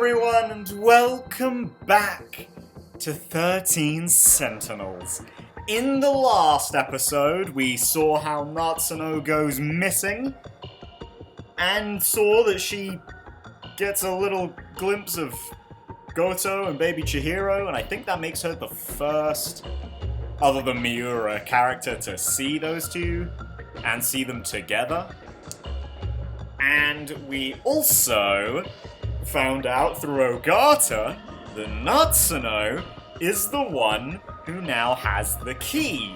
everyone, and welcome back to 13 Sentinels. In the last episode, we saw how Natsuno goes missing, and saw that she gets a little glimpse of Goto and baby Chihiro, and I think that makes her the first, other than Miura, character to see those two, and see them together. And we also found out through Ogata that Natsuno is the one who now has the key.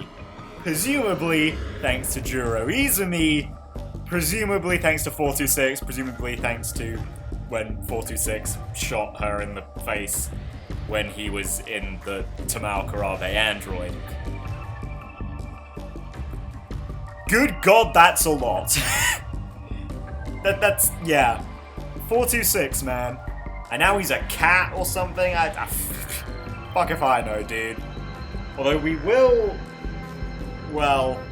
Presumably thanks to Juro Izumi, presumably thanks to 426, presumably thanks to when 426 shot her in the face when he was in the Tamao Karabe android. Good God, that's a lot. That's, yeah. 426, man. And now he's a cat or something? Fuck if I know, dude. Although we will... Well...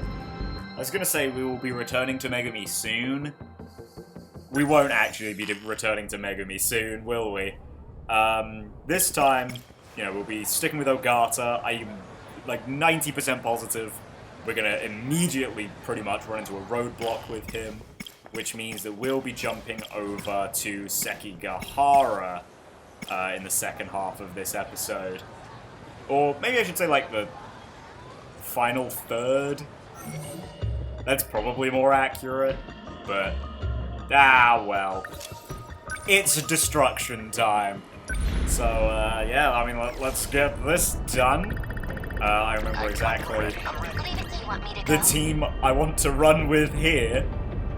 I was gonna say we will be returning to Megami soon. We won't actually be returning to Megami soon, will we? This time, you know, we'll be sticking with Ogata. I'm like 90% positive we're gonna immediately pretty much run into a roadblock with him, which means that we'll be jumping over to Sekigahara in the second half of this episode. Or maybe I should say, like, the final third? That's probably more accurate, but... Ah, well. It's destruction time. So, yeah, I mean, let's get this done. I remember exactly the team I want to run with here.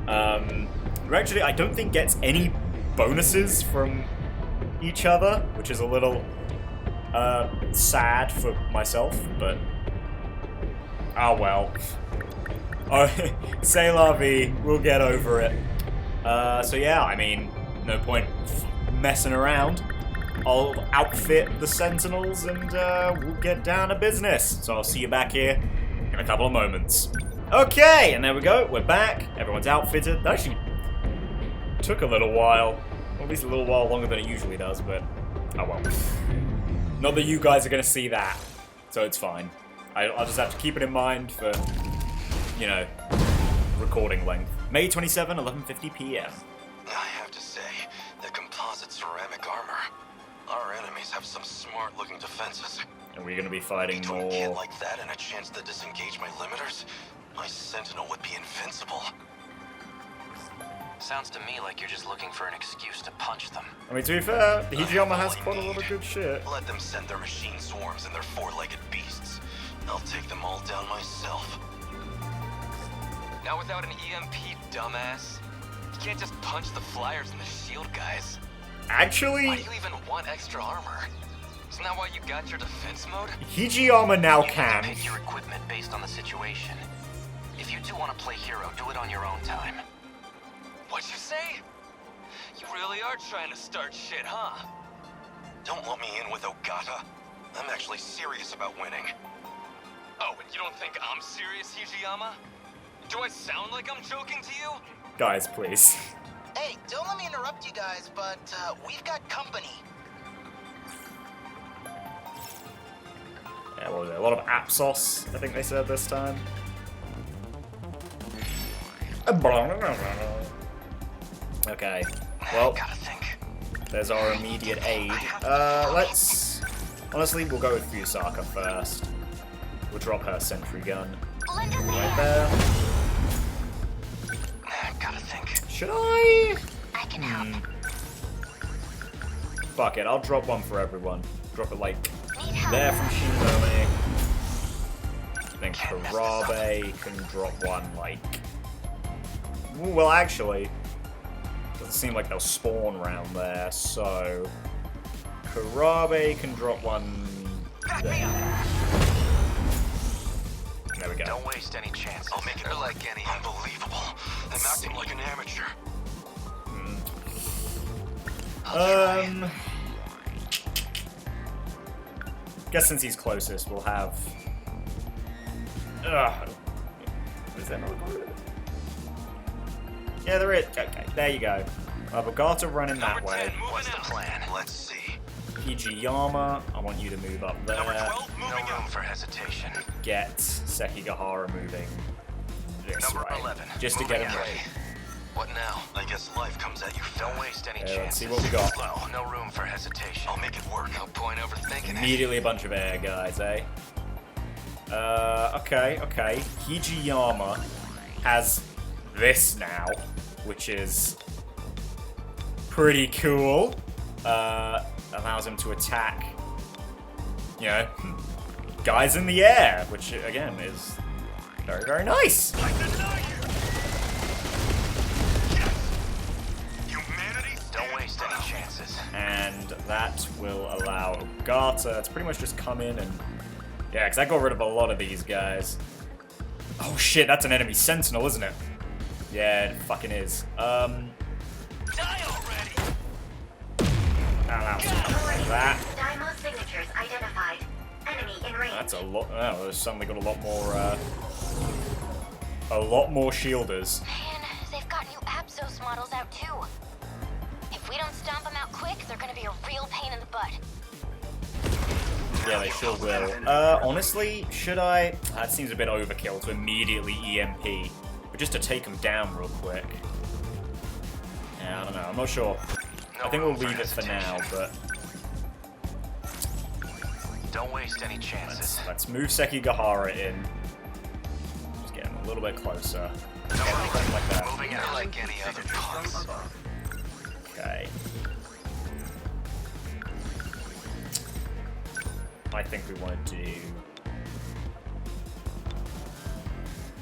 Who actually, I don't think gets any bonuses from each other, which is a little sad for myself, but oh well. Oh, c'est la vie, we'll get over it. So yeah, I mean, no point messing around. I'll outfit the Sentinels and we'll get down to business. So I'll see you back here in a couple of moments. Okay, and there we go, we're back. Everyone's outfitted. That actually took a little while. Or at least a little while longer than it usually does, but oh well. Not that you guys are going to see that, so it's fine. I'll just have to keep it in mind for, you know, recording length. May 27, 11:50 p.m. I have to say, the composite ceramic armor. Our enemies have some smart-looking defenses. And we're going to be fighting Between more... a kid like that and a chance to disengage my limiters, my Sentinel would be invincible. Sounds to me like you're just looking for an excuse to punch them. I mean, to be fair, the Hijiyama has quite a lot of good shit. Let them send their machine swarms and their four-legged beasts. I'll take them all down myself. Not without an EMP, dumbass. You can't just punch the flyers and the shield guys. Actually, Why do you even want extra armor? Isn't that why you got your defense mode? Hijiyama now You can. need to pick your equipment based on the situation. If you two want to play hero, do it on your own time. What'd you say? You really are trying to start shit, huh? Don't let me in with Ogata. I'm actually serious about winning. Oh, and you don't think I'm serious, Hijiyama? Do I sound like I'm joking to you? Guys, please. Hey, don't let me interrupt you guys, but we've got company. Yeah, what was it? A lot of Apsos, I think they said this time. Okay, well, Gotta think. there's our immediate aid. Let's... Honestly, we'll go with Fusaka first. We'll drop her sentry gun right there. Gotta think. Should I? I can help. Fuck it, I'll drop one for everyone. Drop it like there from Shinome. Then Karabe can drop one like... Ooh, well, actually, doesn't seem like they'll spawn around there, so... Karabe can drop one there. There we go. Don't waste any chances. I'll make it They're like any... unbelievable. I'm acting like an amateur. Guess since he's closest, we'll have... Is there no... Yeah, there is. Okay, there you go. Ogata running that way. What's the plan? Let's see. Hijiyama, I want you to move up there. No room for hesitation. Get Sekigahara moving this Number way. 11. Just to get him Moving ready. What now? I guess life comes at you Don't fast. waste any Let's chances. see what we got. Slow. No room for hesitation. I'll make it work. No point overthinking it. Immediately a bunch of air guys, eh? Okay. Hijiyama has this now, which is pretty cool. Allows him to attack, you know, guys in the air, which again is very, very nice. Don't waste any chances. And that will allow Ogata to pretty much just come in and... Yeah, because that got rid of a lot of these guys. Oh shit, that's an enemy Sentinel, isn't it? Yeah, it fucking is. Die already! That. Dymo signatures identified. Enemy in range. That's a lot. Oh, there's suddenly got a lot more shielders. Man, they've got new Absos models out too. If we don't stomp them out quick, they're gonna be a real pain in the butt. Yeah, they sure will. Honestly, should I? That seems a bit overkill to immediately EMP, but just to take them down real quick. Yeah, I don't know. I'm not sure. I think we'll leave it for now, but Don't waste any chances. let's move Sekigahara in. Just get him a little bit closer. Something like that. Moving out like any other punks. Okay. I think we want to do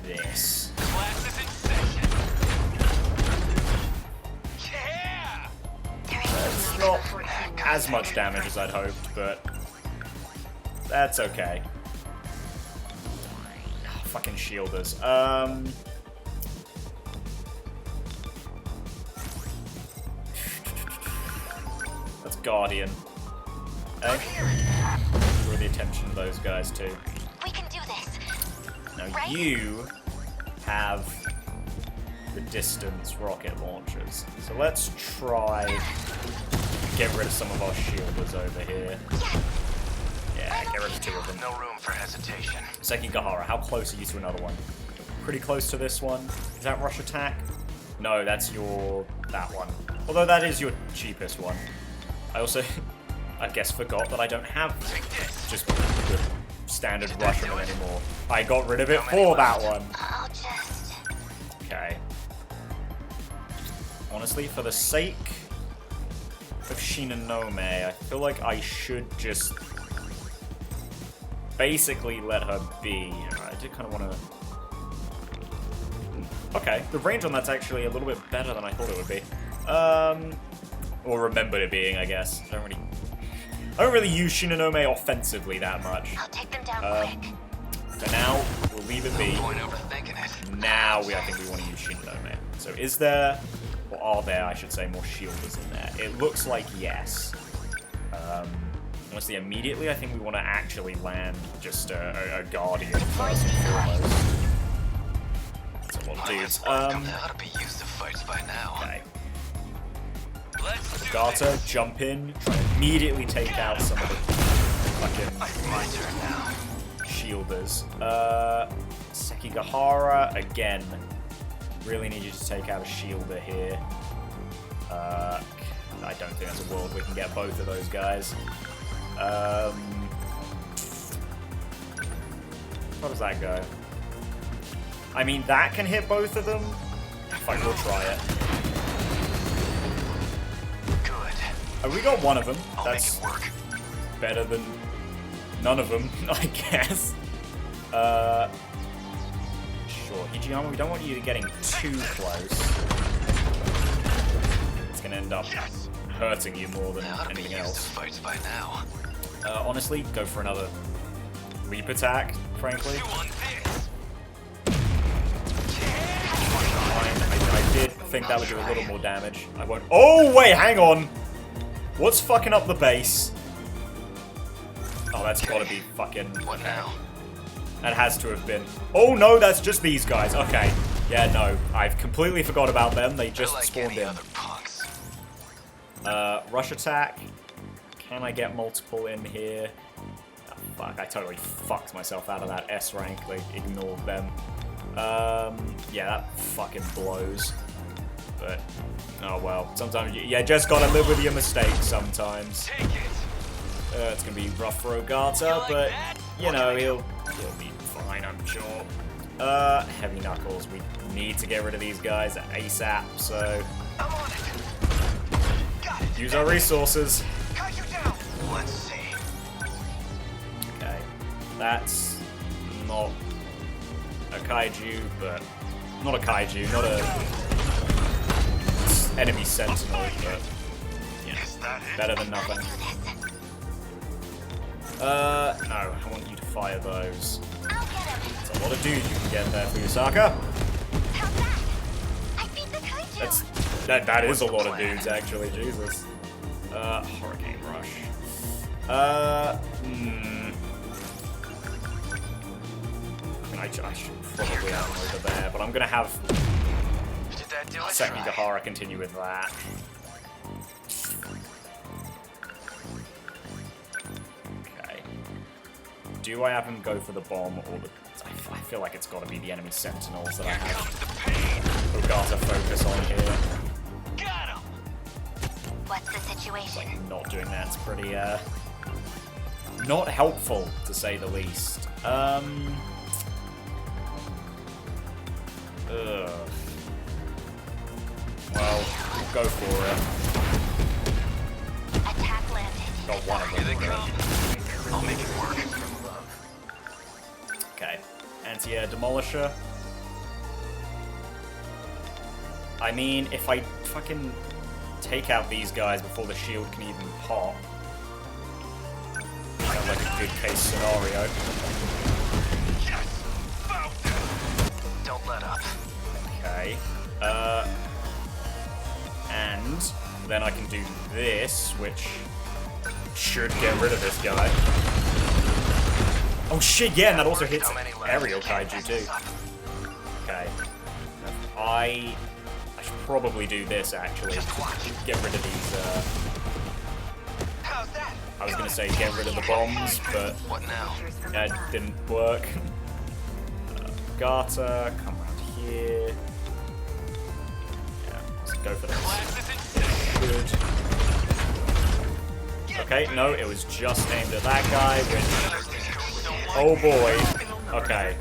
this. Class is in session. Yeah! That's not as much damage as I'd hoped, but that's okay. Oh, fucking shielders. That's Guardian. Eh? Draw the attention of those guys too. We can do this. Now Right. you have the distance rocket launchers. So let's try get rid of some of our shielders over here. Yeah, get rid of 2 of them. No room for hesitation. Sekigahara, how close are you to another one? Pretty close to this one. Is that rush attack? No, that's that one. Although that is your cheapest one. I also, I guess, forgot that I don't have just the standard Russian anymore. I got rid of it for that one. I'll just... Okay. Honestly, for the sake of Shinonome, I feel like I should just basically let her be. I did kind of want to... Okay, the range on that's actually a little bit better than I thought it would be. Or remembered it being, I guess. I don't really use Shinonome offensively that much. I'll take them down quick. For now, we'll leave it be. Point overthinking it. Now I think we want to use Shinonome. So is there, or are there, I should say, more shielders in there? It looks like yes. Honestly, immediately I think we want to actually land just a Guardian first and foremost. That's a lot of dudes. Ought to be used to fights by now. Okay. Let's do Ogata, this. jump in, try and immediately take out some of the fucking My turn now. shielders. Sekigahara, again. Really need you to take out a shielder here. I don't think there's a world we can get both of those guys. How does that go? I mean, that can hit both of them. Fine, we'll try it. Good. Oh, we got one of them. I'll That's make it work. better than none of them, I guess. Sure, Hijiyama, we don't want you getting too close. It's gonna end up hurting you more than Ought to be anything used to else. fights by now. Honestly, go for another leap attack, frankly. You want this? I did think that would do a little more damage. I won't. Oh, wait, hang on! What's fucking up the base? Oh, that's gotta be fucking... What now? That has to have been... Oh no, that's just these guys. Okay. Yeah, no. I've completely forgot about them. They just They're like spawned any in. other punks. Rush attack. Can I get multiple in here? Oh, fuck, I totally fucked myself out of that S rank. Like, ignored them. Yeah, that fucking blows. But, oh well. Sometimes you just gotta live with your mistakes sometimes. Take it. It's gonna be rough for Ogata, but, you know, he'll be fine, I'm sure. Heavy Knuckles. We need to get rid of these guys ASAP, so... I'm on it. Got it. use our resources. Cut you down. Let's see. Okay. That's not a kaiju, but... Not a kaiju, not a... enemy sentinel, but... Yeah, Is that it? better than nothing. No, I want you to fire those. I'll get him. It's a lot of dudes you can get there for Yusaka. How's that? I beat the kaiju. That is a lot of dudes, actually, Jesus. Hurricane Rush. I should probably have him over there, but I'm gonna have Did that do it? Sekigahara continue with that. Okay. Do I have him go for the bomb or the... I feel like it's gotta be the enemy Sentinels that I have Ogata focus on here. Got him. What's the situation? Not doing that's pretty, not helpful, to say the least. Ugh. Well, we'll go for it. Attack landed. Got one of Here they them. come. I'll make it work. Okay. Anti-air demolisher. I mean, if I fucking take out these guys before the shield can even pop, sounds like a good case scenario. Yes. Found them. Don't let up. Okay. And then I can do this, which should get rid of this guy. Oh shit, yeah, and that also hits aerial kaiju too. Okay. I should probably do this, actually. Get rid of these, How's that? I was gonna say get rid of the bombs, but What now? that didn't work. Ogata, come around here. Yeah, let's go for this. Class is in session. Good. Okay, no, it was just aimed at that guy, which... Oh boy. Okay.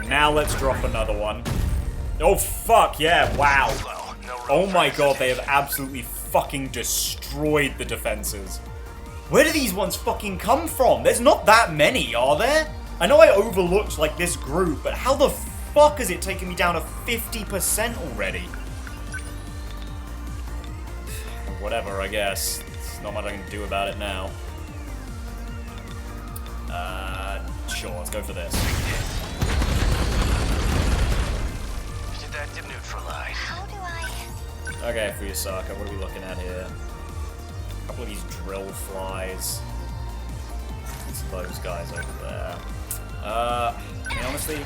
Now let's drop another one. Oh fuck, yeah, wow. Oh my god, they have absolutely fucking destroyed the defenses. Where do these ones fucking come from? There's not that many, are there? I know I overlooked, like, this group, but how the fuck has it taken me down to 50% already? Whatever, I guess. There's not much I can do about it now. Sure, let's go for this. Did that deneutralize? How do I... Okay, Fuyusaka, what are we looking at here? A couple of these drill flies. It's those guys over there. I mean, honestly,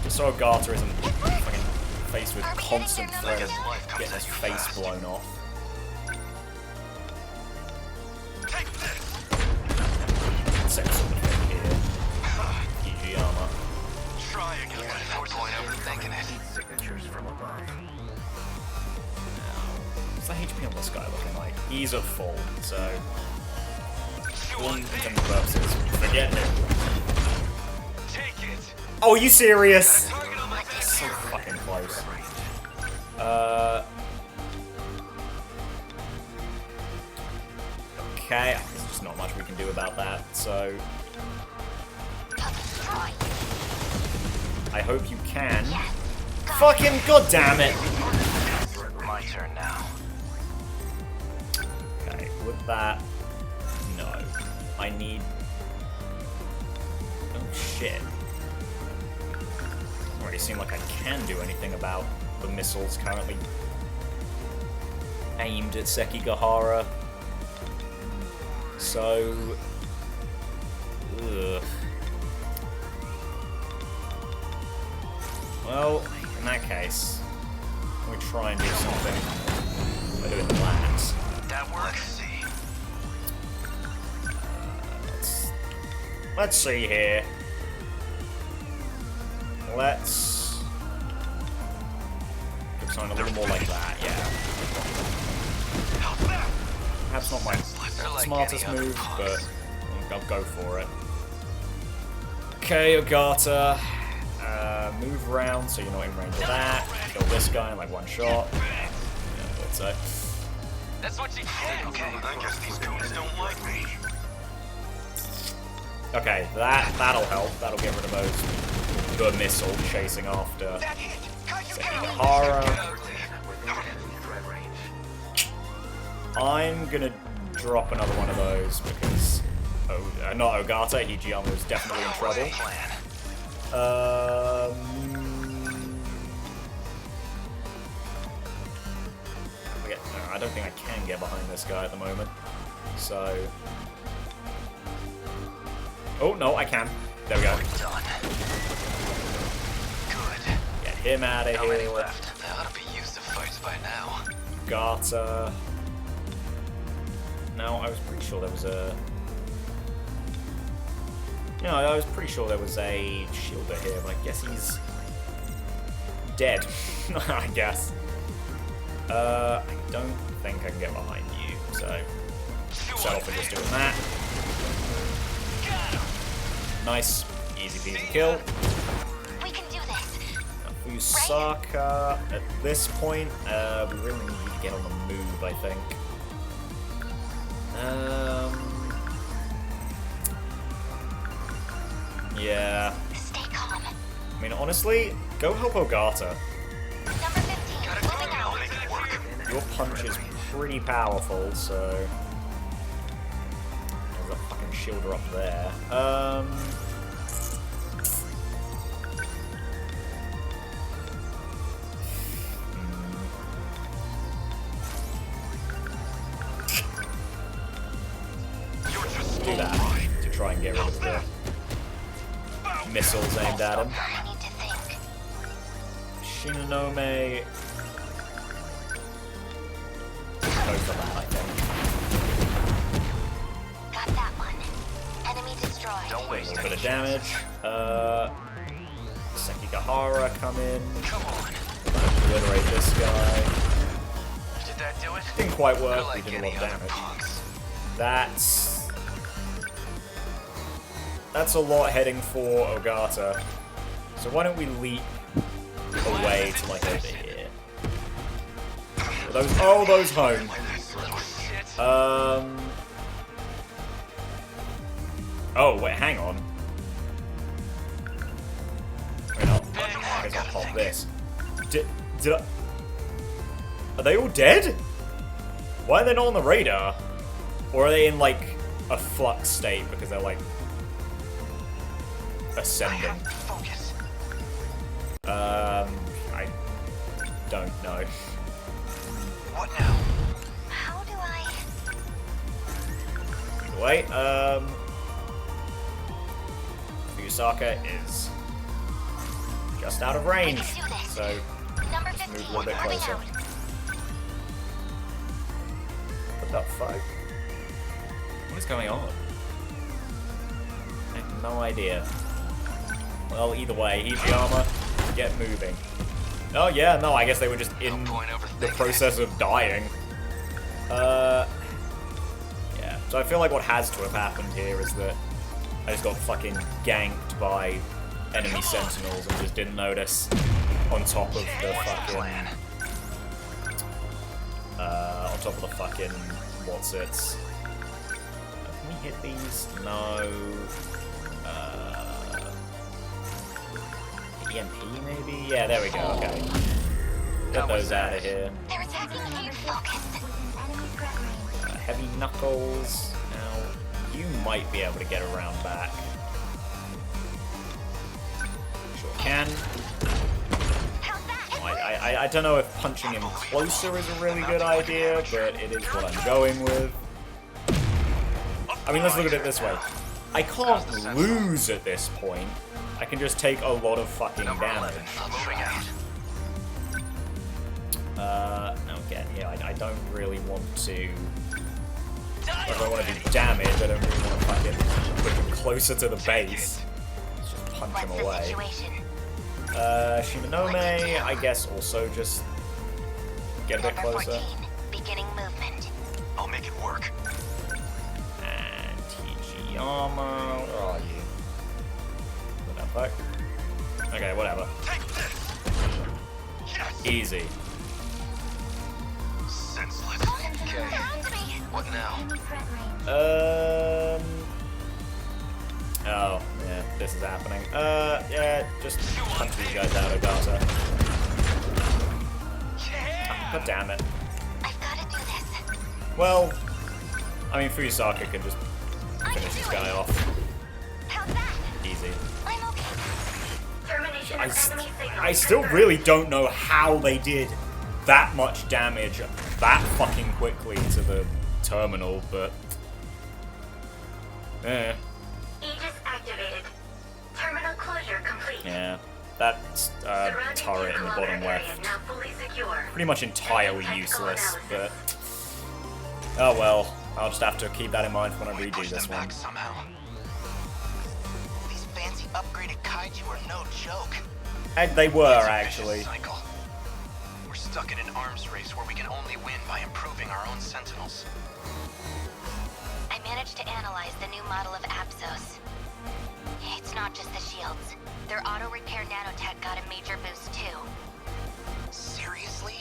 just so Ogata isn't fucking faced with constant threat of getting his face blown off. Take this. Six sort of thing here. PG armor. Try again. Point overthinking it. Signatures from above. What's the HP on this guy looking like? He's at full, so... All intents and purposes, forget him. Take it. Oh, are you serious? Target on my back. So fucking close. Okay, there's just not much we can do about that, so... I hope you can. Fucking goddamn it! My turn now. Okay, with that... No. I need... Oh shit. Doesn't really seem like I can do anything about the missiles currently aimed at Sekigahara. So... Ugh. Well, in that case, we try and do something by doing the let's see here. Let's give something a little more like that, yeah. Perhaps not my smartest move, but I'll go for it. Okay, Ogata. Move around so you're not in range of that. Kill this guy in like one shot. Yeah, I thought so. That's what you get. Okay. I guess these goons don't like me. Okay, that'll help. That'll get rid of those. The missile chasing after Sekigahara. I'm gonna drop another one of those because not Ogata, Hijiyama is definitely in trouble. I don't think I can get behind this guy at the moment. So. Oh no, I can. There we go. Get him out of here. How many left? They ought to be used to fights by now. Ogata. No, I was pretty sure there was a. No, I was pretty sure there was a shielder here, but I guess he's dead. I guess. I don't think I can get behind you, so set off for just doing that. Nice, easy peasy kill. We can do this. Fusaka, at this point, we really need you to get on the move, I think. Yeah. Stay calm. I mean, honestly, go help Ogata. Number 15, moving out. Your punch is pretty powerful, so... There's a fucking shielder up there. Do that to try and get rid of the missiles aimed at him. I need to think. Shinonome. Go for that, I think. Got that one. Enemy destroyed. Don't A waste little bit any of damage. Sekigahara come in. Come on. Obliterate this guy. Did that do it? Didn't quite They're work. like We did a any lot of other damage. punks. That's a lot heading for Ogata. So why don't we leap away to like over here? Those home. Little shit. Oh wait, hang on. Wait, no. I guess I'll pop this. Did I? Are they all dead? Why are they not on the radar? Or are they in like a flux state because they're like ascending? Focus. I don't know. What now? How do I... Either way, Fusaka is just out of range, so Number just 15, move a little bit moving closer. out. What the fuck? What is going on? I have no idea. Well, either way, Hijiyama, get moving. Oh yeah, no, I guess they were just in the process of dying. Yeah. So I feel like what has to have happened here is that I just got fucking ganked by enemy Sentinels and just didn't notice on top of the fucking... on top of the fucking... What's it? Can we hit these? No. EMP maybe? Yeah, there we go, okay. Get those out of here. They're attacking you. Focus. Heavy Knuckles. Now, you might be able to get around back. Sure can. How's that? I don't know if punching him closer is a really good idea, but it is what I'm going with. I mean, let's look at it this way. I can't lose at this point. I can just take a lot of fucking damage. Now again, yeah, I don't really want to If I want to do damage, I don't really want to fucking put him closer to the base. Let's just punch him What's the away. situation? Shimonome, I guess also just get a bit Number closer. 14, beginning movement. I'll make it work. And TG armor, where are you? What the fuck? Okay, whatever. Take this! Yes! Easy. Senseless. They're onto me. What now? Oh, yeah, this is happening. Yeah, just punch these guys out, Ogata. God damn it. I've got to do this. Well, I mean, Fuyusaka can just finish this guy off. How's that? Easy. I'm okay. Termination I still really don't know how they did that much damage that fucking quickly to the terminal, but... Aegis activated. Terminal closure complete. Yeah, that turret in the bottom left, Now fully secure. pretty much entirely useless, but... Oh well, I'll just have to keep that in mind when I redo Push this them one. back somehow. These fancy upgraded kaiju are no joke. And they were, It's a vicious actually. cycle. We're stuck in an arms race where we can only win by improving our own Sentinels. I managed to analyze the new model of Apsos. It's not just the shields. Their auto-repair nanotech got a major boost too. Seriously?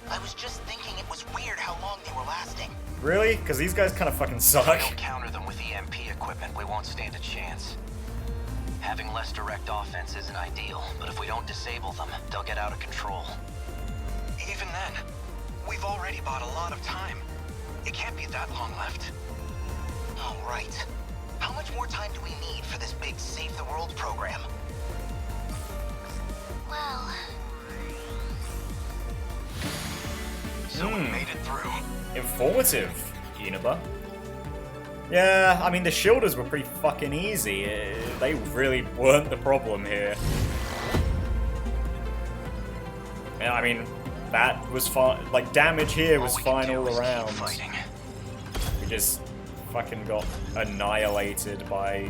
I was just thinking it was weird how long they were lasting. Really? Because these guys kind of fucking If suck. we don't counter them with EMP equipment, we won't stand a chance. Having less direct offense isn't ideal, but if we don't disable them, they'll get out of control. Even then, we've already bought a lot of time. It can't be that long left. Oh, right. How much more time do we need for this big Save the World program? Well, So we made it through. Informative, Uniba. Yeah, I mean, the shielders were pretty fucking easy. They really weren't the problem here. Yeah, I mean, that was fine. Like, damage here was All we can fine do all is keep around. fighting. We just fucking got annihilated by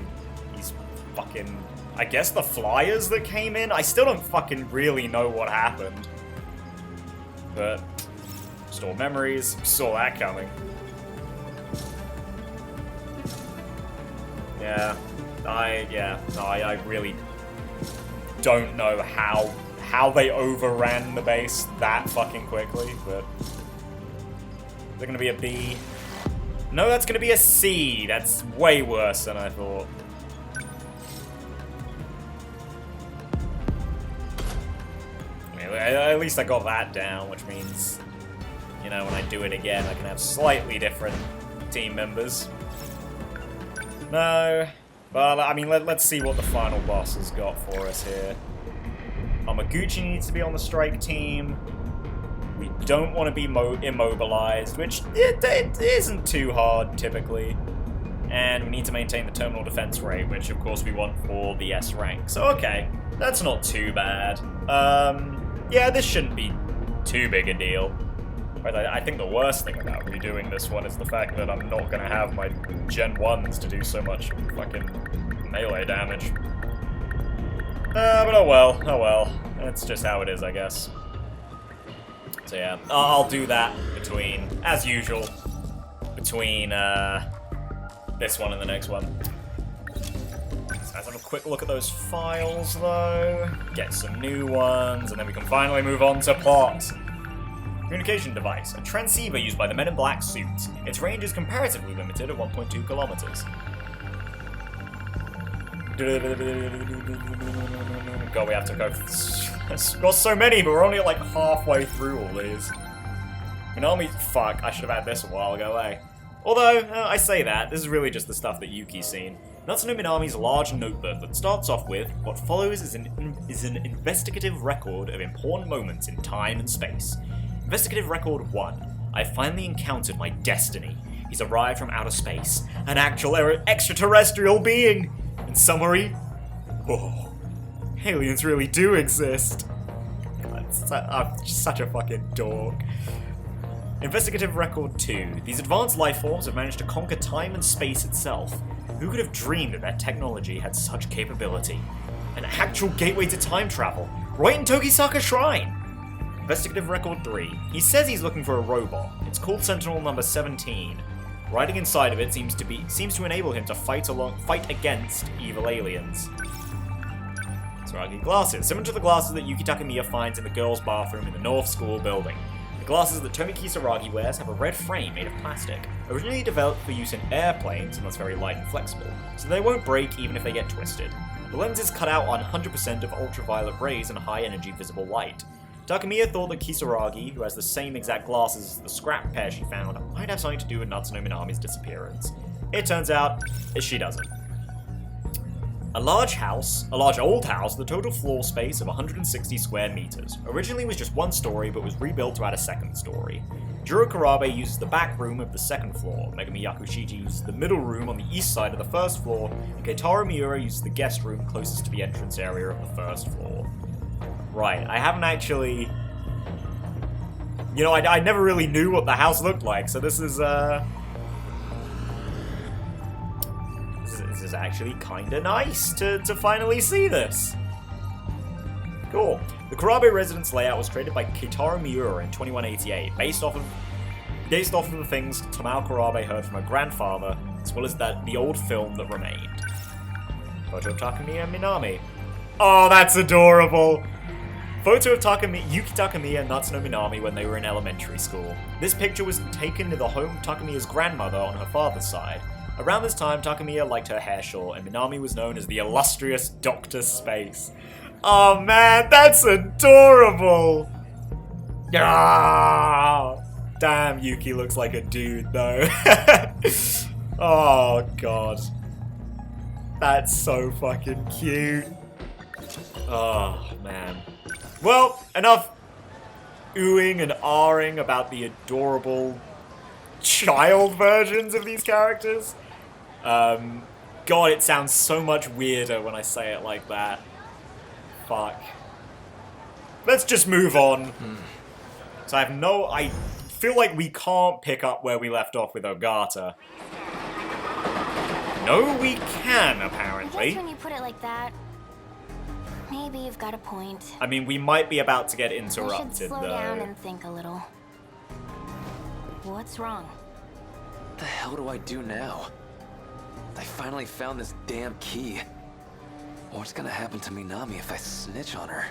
these fucking... I guess the flyers that came in? I still don't fucking really know what happened. But... Store memories, saw that coming. Yeah, I really don't know how they overran the base that fucking quickly, but... Is there gonna be a B? No, that's gonna be a C! That's way worse than I thought. At least I got that down, which means, you know, when I do it again, I can have slightly different team members. No, but I mean, let's see what the final boss has got for us here. Amaguchi needs to be on the strike team. We don't want to be immobilized, which it isn't too hard, typically. And we need to maintain the terminal defense rate, which of course we want for the S rank. So okay, that's not too bad. Yeah, this shouldn't be too big a deal. But I think the worst thing about redoing this one is the fact that I'm not going to have my Gen 1s to do so much fucking melee damage. But oh well. That's just how it is, I guess. So yeah, I'll do that between, as usual, between this one and the next one. So let's have a quick look at those files, though. Get some new ones, and then we can finally move on to plot. Communication device, a transceiver used by the Men in Black suits. Its range is comparatively limited at 1.2 kilometers. God, we have to go. We've got so many, but we're only like halfway through all these. Minami, fuck, I should have had this a while ago, eh? Although, I say that, this is really just the stuff that Yuki's seen. Natsuno Minami's large notebook that starts off with, what follows is an investigative record of important moments in time and space. Investigative Record 1. I finally encountered my destiny. He's arrived from outer space. An actual extraterrestrial being. In summary, oh, aliens really do exist. God, I'm such a fucking dork. Investigative Record 2. These advanced life forms have managed to conquer time and space itself. Who could have dreamed that their technology had such capability? An actual gateway to time travel, right in Tokisaka Shrine! Investigative Record 3. He says he's looking for a robot. It's called Sentinel number 17. Riding inside of it seems to enable him to fight against evil aliens. Kisaragi glasses. Similar to the glasses that Yuki Takamiya finds in the girls' bathroom in the North School building. The glasses that Tomi Kisaragi wears have a red frame made of plastic, originally developed for use in airplanes and thus very light and flexible, so they won't break even if they get twisted. The lenses cut out 100% of ultraviolet rays and high-energy visible light. Takamiya thought that Kisaragi, who has the same exact glasses as the scrap pair she found, might have something to do with Natsuno Minami's disappearance. It turns out, she doesn't. A large old house with a total floor space of 160 square meters. Originally was just one story, but was rebuilt to add a second story. Juro Karabe uses the back room of the second floor, Megami Yakushiji uses the middle room on the east side of the first floor, and Keitaro Miura uses the guest room closest to the entrance area of the first floor. Right, I haven't actually... You know, I never really knew what the house looked like, so this is actually kinda nice to finally see this. Cool. The Karabe residence layout was created by Keitaro Miura in 2188, based off of the things Tamao Karabe heard from her grandfather, as well as the old film that remained. Photo of Takamiya Minami. Oh, that's adorable! Photo of Yuki Takamiya and Natsuno Minami when they were in elementary school. This picture was taken in the home of Takamiya's grandmother on her father's side. Around this time, Takamiya liked her hair short, and Minami was known as the illustrious Dr. Space. Oh man, that's adorable! Ah, damn, Yuki looks like a dude, though. Oh god. That's so fucking cute. Oh, man. Well, enough oohing and ahhing about the adorable child versions of these characters. God, it sounds so much weirder when I say it like that. Fuck. Let's just move on. So I feel like we can't pick up where we left off with Ogata. No, we can, apparently. I guess when you put it like that, maybe you've got a point. I mean, we might be about to get I interrupted, should slow though. down and think a little. What's wrong? What the hell do I do now? I finally found this damn key. What's gonna happen to Minami if I snitch on her?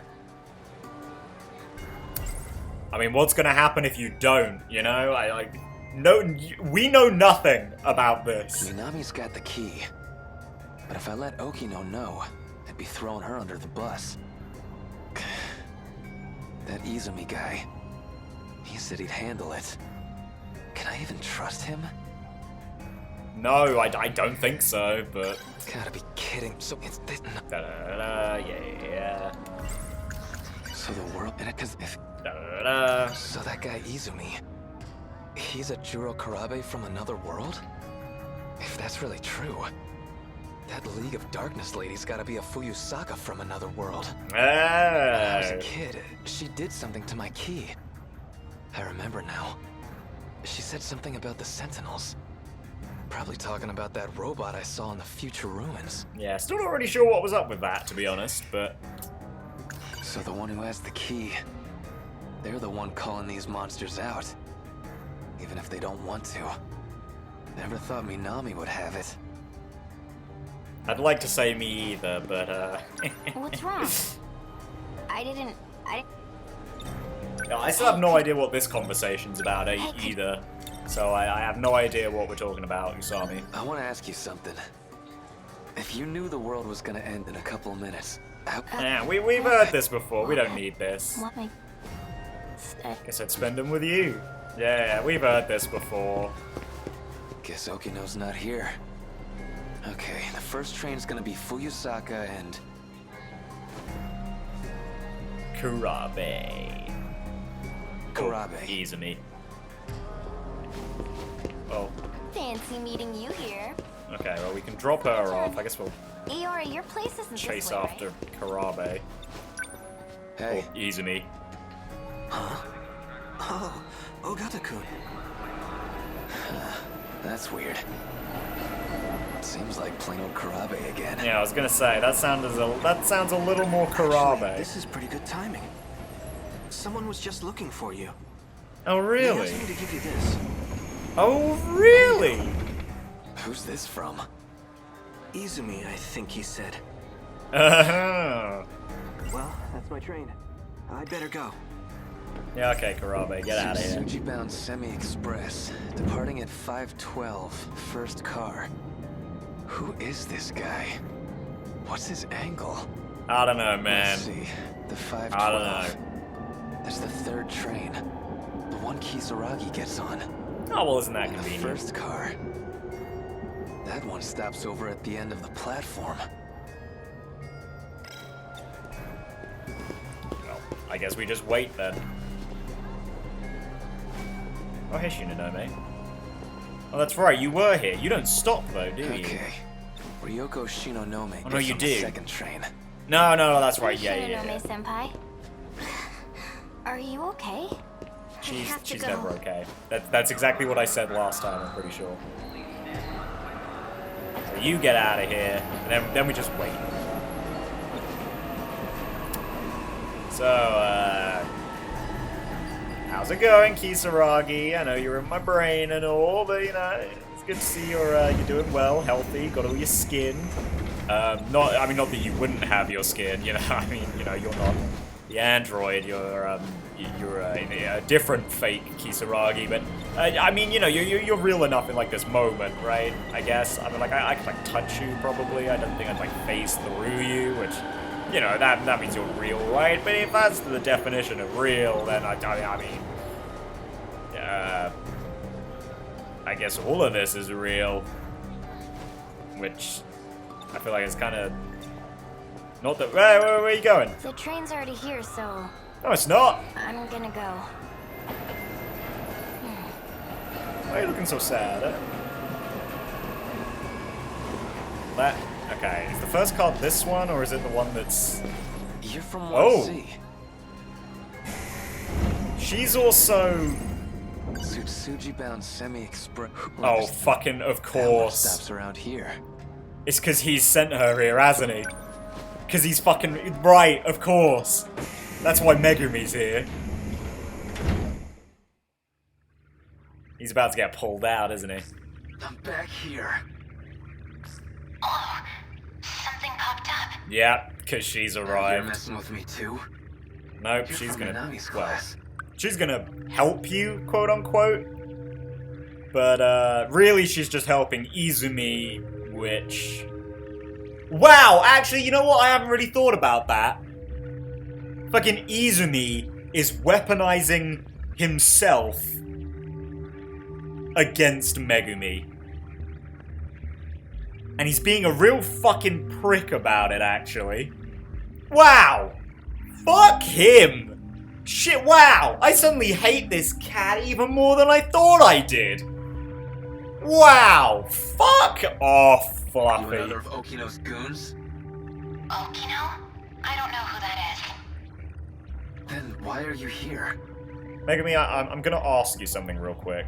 I mean, what's gonna happen if you don't, you know? We know nothing about this. Minami's got the key. But if I let Okino know, I'd be throwing her under the bus. That Izumi guy, he said he'd handle it. Can I even trust him? No, I don't think so, but... Gotta be kidding. So it's this... Yeah. So the world... Cause if... So that guy Izumi, he's a Juro Karabe from another world? If that's really true, that League of Darkness lady's gotta be a Fuyusaka from another world. When I was a kid, she did something to my key. I remember now. She said something about the Sentinels. Probably talking about that robot I saw in the future ruins. Yeah, still not really sure what was up with that, to be honest, but... So the one who has the key, they're the one calling these monsters out. Even if they don't want to. Never thought Minami would have it. I'd like to say me either, but What's wrong? I I still have no idea what this conversation's about either. So I have no idea what we're talking about, Usami. I want to ask you something. If you knew the world was gonna end in a couple of minutes, Yeah, we've heard this before. We don't need this. What my... Guess I'd spend them with you. Yeah, we've heard this before. guess Okino's not here. Okay, the first train's gonna be Fuyusaka and... Karabe. Izumi. Oh. Fancy meeting you here. Okay, well we can drop her off. I guess we'll Iori, your place isn't chase this way, after Karabe. Hey. Or Izumi. Huh? Oh, Ogata-kun. That's weird. Seems like plain old Karabe again. Yeah, I was gonna say that sounds a little more Karabe. Actually, this is pretty good timing. Someone was just looking for you. Oh He really? asked me to give you this. Oh really? Who's this from? Izumi, I think he said. Uh-huh. Well, that's my train. I'd better go. Yeah, okay, Karabe, get out of here. Tsuji-bound Semi-Express, departing at 5:12, first car. Who is this guy? What's his angle? I don't know, man. Let's see, the 5:12. I don't know. That's the third train. The one Kisaragi gets on. Oh, well, isn't that And the convenient? first car. That one stops over at the end of the platform. Well, I guess we just wait then. Oh, hey, Shinonome. Oh, that's right, you were here. You don't stop, though, do you? Okay. Ryoko Shinonome Oh, no, gets you on do. the second train. No, that's right. Yeah. Shinonome-senpai. Are you okay? She's never okay. That's exactly what I said last time, I'm pretty sure. So you get out of here, and then we just wait. So, how's it going, Kisaragi? I know you're in my brain and all, but you know, it's good to see you're doing well, healthy, got all your skin. Not that you wouldn't have your skin, you know. I mean, you know, you're not the android. You're a different fake Kisaragi, but I mean, you know, you're real enough in like this moment, right? I guess. I mean, like I could like touch you probably. I don't think I'd like phase through you, which, you know, that means you're real, right? But if that's the definition of real, then I mean, I guess all of this is real, which I feel like it's kind of not that. Where are you going? The train's already here, so No, it's not. I'm gonna go. Why are you looking so sad? Okay, is the first card this one, or is it the one that's... You're from Oh. 1C. She's also... Tsutsuji-bound Semi-Express. Oh, fucking of course. Stops around here. It's because he's sent her here, hasn't he? Because he's fucking... Right, of course. That's why Megumi's here. He's about to get pulled out, isn't he? I'm back here. Oh, something popped up. Yeah, because she's You're arrived. messing with me too. Nope, You're she's from gonna... Nanami's Well, class. she's gonna help you, quote unquote. But, really she's just helping Izumi, which... Wow, actually, you know what? I haven't really thought about that. Fucking Izumi is weaponizing himself against Megumi. And he's being a real fucking prick about it, actually. Wow! Fuck him! Shit, wow! I suddenly hate this cat even more than I thought I did! Wow! Fuck off, You Fluffy. another of Okino's goons? Okino? I don't know who that is. Then why are you here? Megumi, I'm gonna ask you something real quick.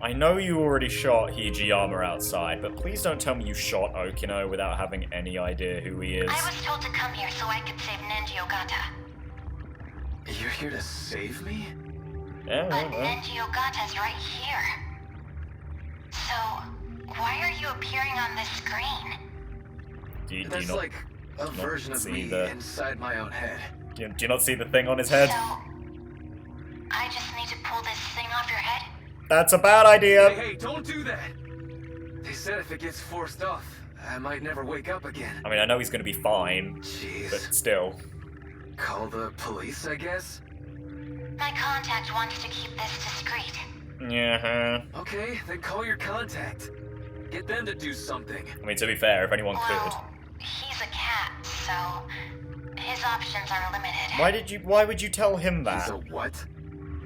I know you already shot Hijiyama outside, but please don't tell me you shot Okino without having any idea who he is. I was told to come here so I could save Nenji Ogata. You're here to save me? Yeah, But well. Nenji Ogata's right here. So, why are you appearing on this screen? Do you That's not, like a version of see me the- inside my own head. do you not see the thing on his head? So, I just need to pull this thing off your head? That's a bad idea. Hey, don't do that! They said if it gets forced off, I might never wake up again. I mean, I know he's gonna be fine, Jeez. but still. Call the police, I guess? My contact wants to keep this discreet. Yeah. Okay, then call your contact. Get them to do something. I mean, to be fair, if anyone could. Well, he's a cat, so his options are limited. Why would you tell him He's that? a what?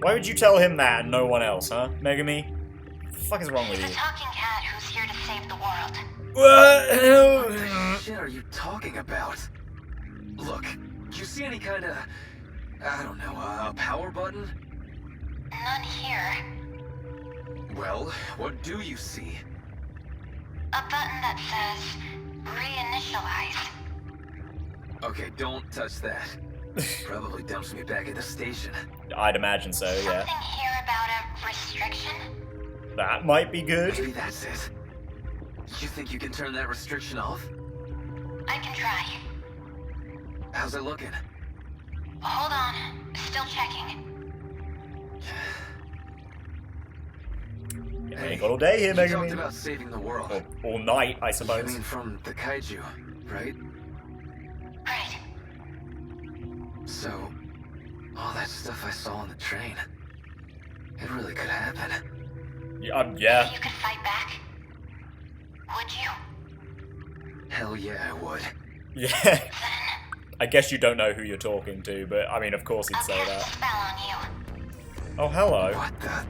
Why would you tell him that and no one else, huh? Megumi? What the fuck is wrong with He's you? a talking cat who's here to save the world. What the shit are you talking about? Look, you see any kind of, I don't know, a power button? None here. Well, what do you see? A button that says reinitialize. Okay, don't touch that. Probably dumps me back at the station. I'd imagine so, yeah. Something here about a restriction? That might be good. Maybe that's it. You think you can turn that restriction off? I can try. How's it looking? Hold on. Still checking. We ain't got all day here, You Mega talked Man. about saving the world. Or all night, I I suppose. mean from the kaiju, right? Right. So, all that stuff I saw on the train, it really could happen. Yeah. If you could fight back, would you? Hell yeah, I would. Yeah. Then I guess you don't know who you're talking to, but I mean, of course he'd I'll say cast a that. spell on you. Oh, hello. What the?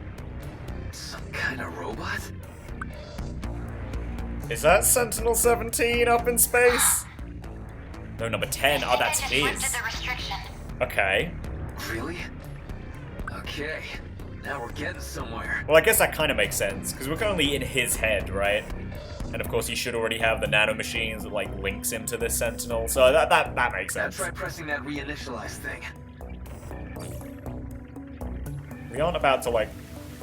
Some kind of robot? Is that Sentinel 17 up in space? No, number 10. Oh, that's I just lifted his. the restriction. Okay. Really? Okay. Now we're getting somewhere. Well, I guess that kind of makes sense, because we're currently in his head, right? And of course, he should already have the nanomachines that, like, links him to this Sentinel, so that makes Now sense. try pressing that reinitialize thing. We aren't about to, like,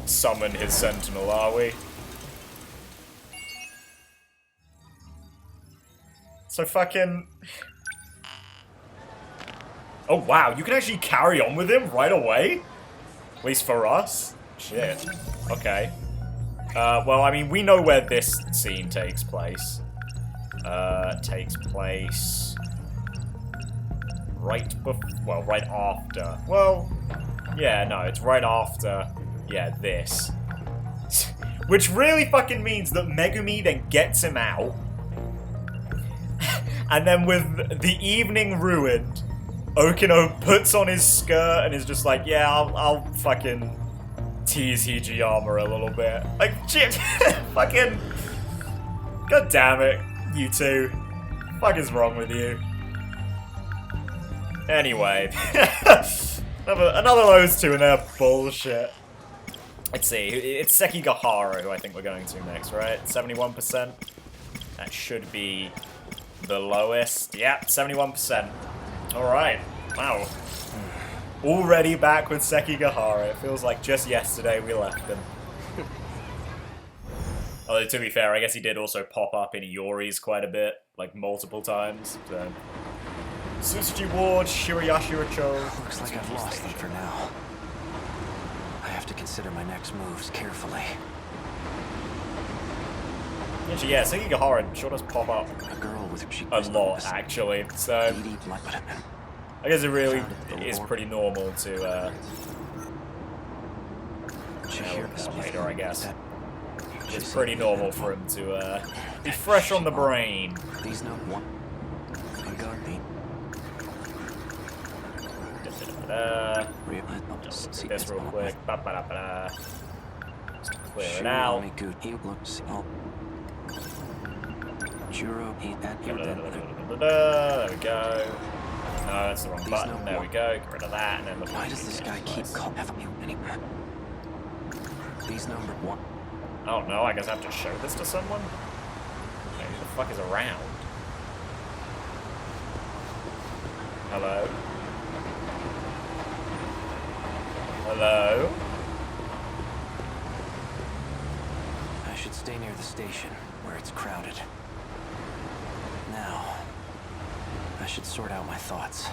summon his Sentinel, are we? So fucking... Oh, wow, you can actually carry on with him right away? At least for us? Shit. Okay. Well, I mean, we know where this scene takes place. Takes place... right after. Well, yeah, no, it's right after, yeah, this. Which really fucking means that Megumi then gets him out. And then with the evening ruined, Okino puts on his skirt and is just like, yeah, I'll fucking tease Hijiyama a little bit. Like, shit, fucking, god damn it, you two. Fuck is wrong with you? Anyway, another of those two and their bullshit. Let's see, it's Sekigahara who I think we're going to next, right? 71%. That should be the lowest. Yep, 71%. Alright, wow. Already back with Sekigahara. It feels like just yesterday we left him. Although, to be fair, I guess he did also pop up in Iori's quite a bit, like multiple times, so... Tsuji Ward, Shirayashi Richo. Looks like I've lost them for now. I have to consider my next moves carefully. Actually, yeah, Sekigahara sure does pop up A girl with a lot, actually, so I guess it really is pretty normal to, later, I guess. It's pretty normal for him to, be fresh on the brain. These no one. Just do this real quick. Just to clear it out. There we go. No, that's the wrong button. There we go. Get rid of that, and then look. Why does this guy keep calling you anymore? These number one. Oh no, I guess I have to show this to someone? Wait, who the fuck is around? Hello? Hello? I should stay near the station, where it's crowded. Now, I should sort out my thoughts.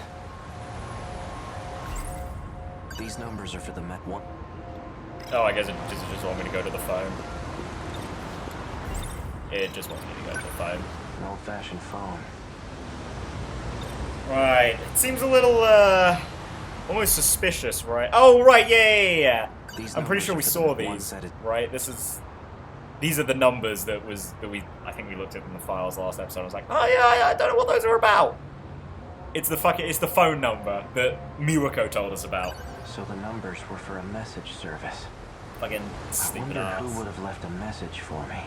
These numbers are for the Met One. Oh, I guess it just want me to go to the phone. It just wants me to go to the phone. An old-fashioned phone. Right. It seems a little, almost suspicious, right? Oh, right, yeah. I'm pretty sure we saw these, right? These are the numbers that I think we looked at in the files last episode. I was like, oh yeah, I don't know what those are about. It's the phone number that Miwako told us about. So the numbers were for a message service. Fucking I stupid wonder ass. who would have left a message for me.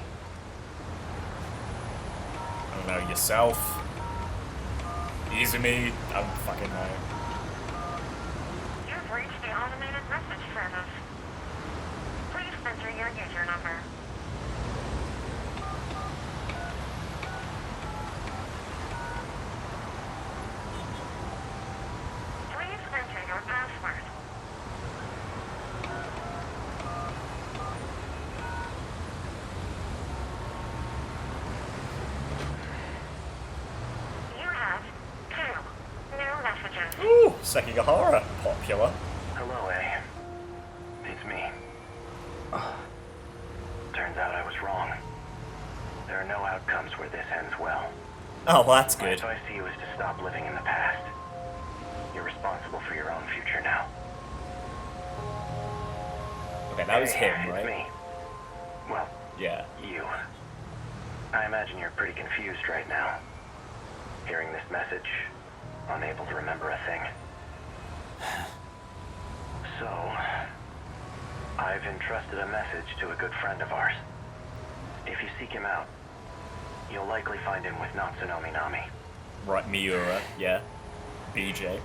I don't know, yourself? Izumi? I don't fucking know. You've reached the automated message service. enter your user number. Please enter your password. You have 2 new messages. Ooh, Sekigahara, popular. Hello, A. It's me. Turns out I was wrong. There are no outcomes where this ends well. Oh, well, that's My good. advice to you is to stop living in the past. You're responsible for your own future now. Okay, that was Hey, him, it's right? me. Well, Yeah. you. I imagine you're pretty confused right now. Hearing this message, unable to remember a thing. So, I've entrusted a message to a good friend of ours. If you seek him out, you'll likely find him with Natsunomi Nami. Right, Miura, yeah. BJ.